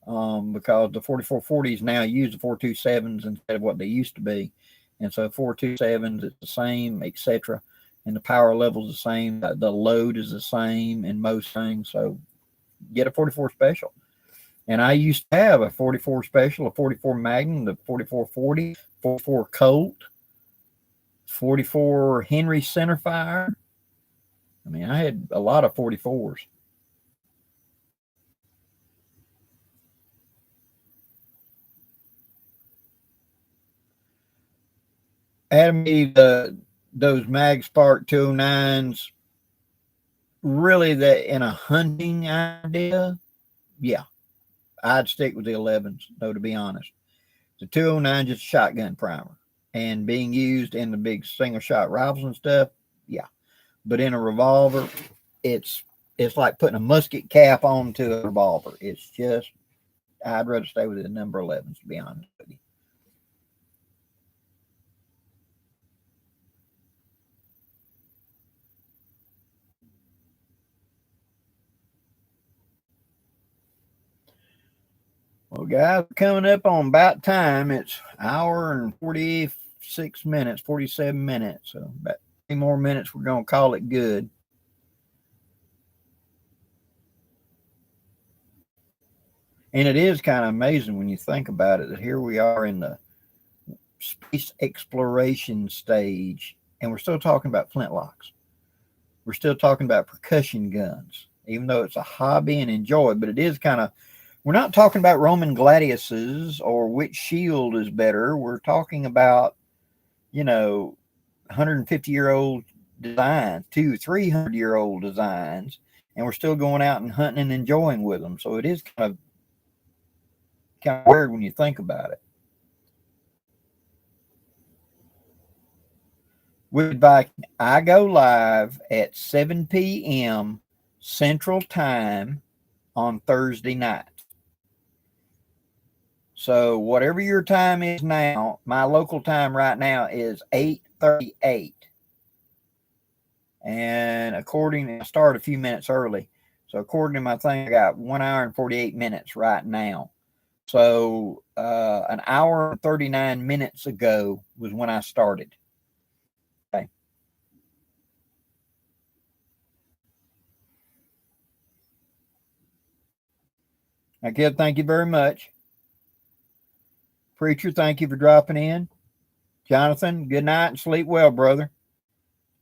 because the 4440s now use the 427s instead of what they used to be. And so 427s, it's the same, etc. And the power level is the same. The load is the same in most things. So get a 44 special. And I used to have a 44 special, a 44 Magnum, the 4440, 44 Colt, 44 Henry centerfire. I mean, I had a lot of 44s. Adam, those Mag Spark 209s, really, that in a hunting idea, yeah, I'd stick with the 11s, though, to be honest. The 209 just a shotgun primer, and being used in the big single shot rifles and stuff, yeah. But in a revolver, it's like putting a musket cap onto a revolver. It's just, I'd rather stay with the number 11s, to be honest with you. Well, guys, coming up on about time. It's hour and 46 minutes, 47 minutes. So about 3 more minutes, we're going to call it good. And it is kind of amazing when you think about it, that here we are in the space exploration stage, and we're still talking about flintlocks. We're still talking about percussion guns, even though it's a hobby and enjoy, but it is kind of, we're not talking about Roman gladiuses or which shield is better. We're talking about, 150-year-old designs, 200-300-year-old designs, and we're still going out and hunting and enjoying with them. So it is kind of weird when you think about it. With Viking, I go live at 7 p.m. Central Time on Thursday night. So whatever your time is now, my local time right now is 8:38. And I started a few minutes early. So according to my thing, I got 1 hour and 48 minutes right now. So an hour and 39 minutes ago was when I started. Okay. Okay, thank you very much. Preacher, thank you for dropping in. Jonathan, good night and sleep well, brother.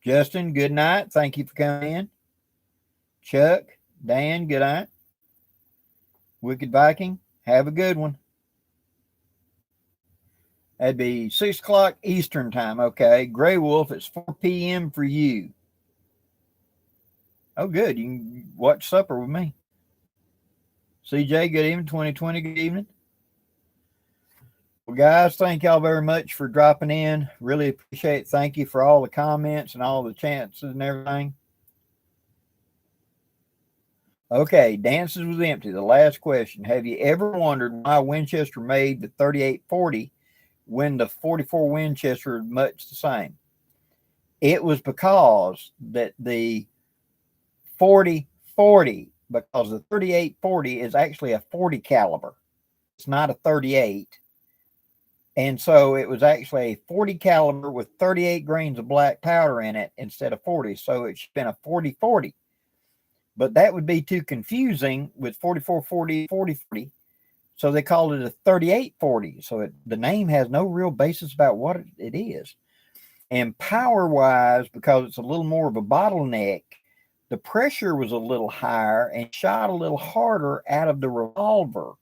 Justin, good night. Thank you for coming in. Chuck, Dan, good night. Wicked Viking, have a good one. That'd be 6 o'clock Eastern time. Okay. Gray Wolf, it's 4 p.m. for you. Oh, good. You can watch supper with me. CJ, good evening. 2020, good evening. Well, guys, thank y'all very much for dropping in. Really appreciate it. Thank you for all the comments and all the chants and everything. Okay, Dances was empty. The last question. Have you ever wondered why Winchester made the 3840 when the 44 Winchester is much the same? It was because that the 4040, because the 3840 is actually a 40 caliber. It's not a 38. And so it was actually a 40 caliber with 38 grains of black powder in it instead of 40. So it's been a 4040. But that would be too confusing with 4440, 4040. So they called it a 3840. So the name has no real basis about what it is. And power wise, because it's a little more of a bottleneck, the pressure was a little higher and shot a little harder out of the revolver.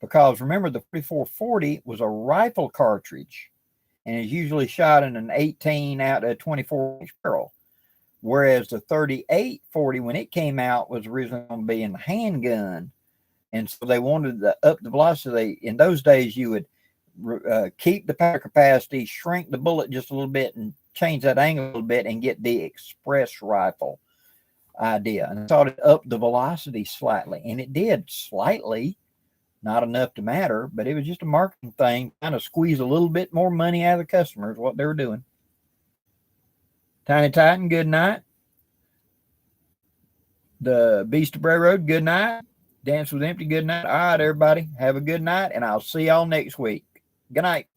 Because remember, the 4440 was a rifle cartridge and is usually shot in an 18 out of 24 barrel. Whereas the 3840, when it came out, was originally going to be in the handgun. And so they wanted to up the velocity. In those days, you would keep the powder capacity, shrink the bullet just a little bit, and change that angle a little bit and get the express rifle idea. And I thought it upped the velocity slightly. And it did slightly, not enough to matter, but it was just a marketing thing, kind of squeeze a little bit more money out of the customers, what they were doing. Tiny Titan, good night. The Beast of Bray Road, good night. Dance with Empty, good night. All right, everybody, have a good night, and I'll see y'all next week. Good night.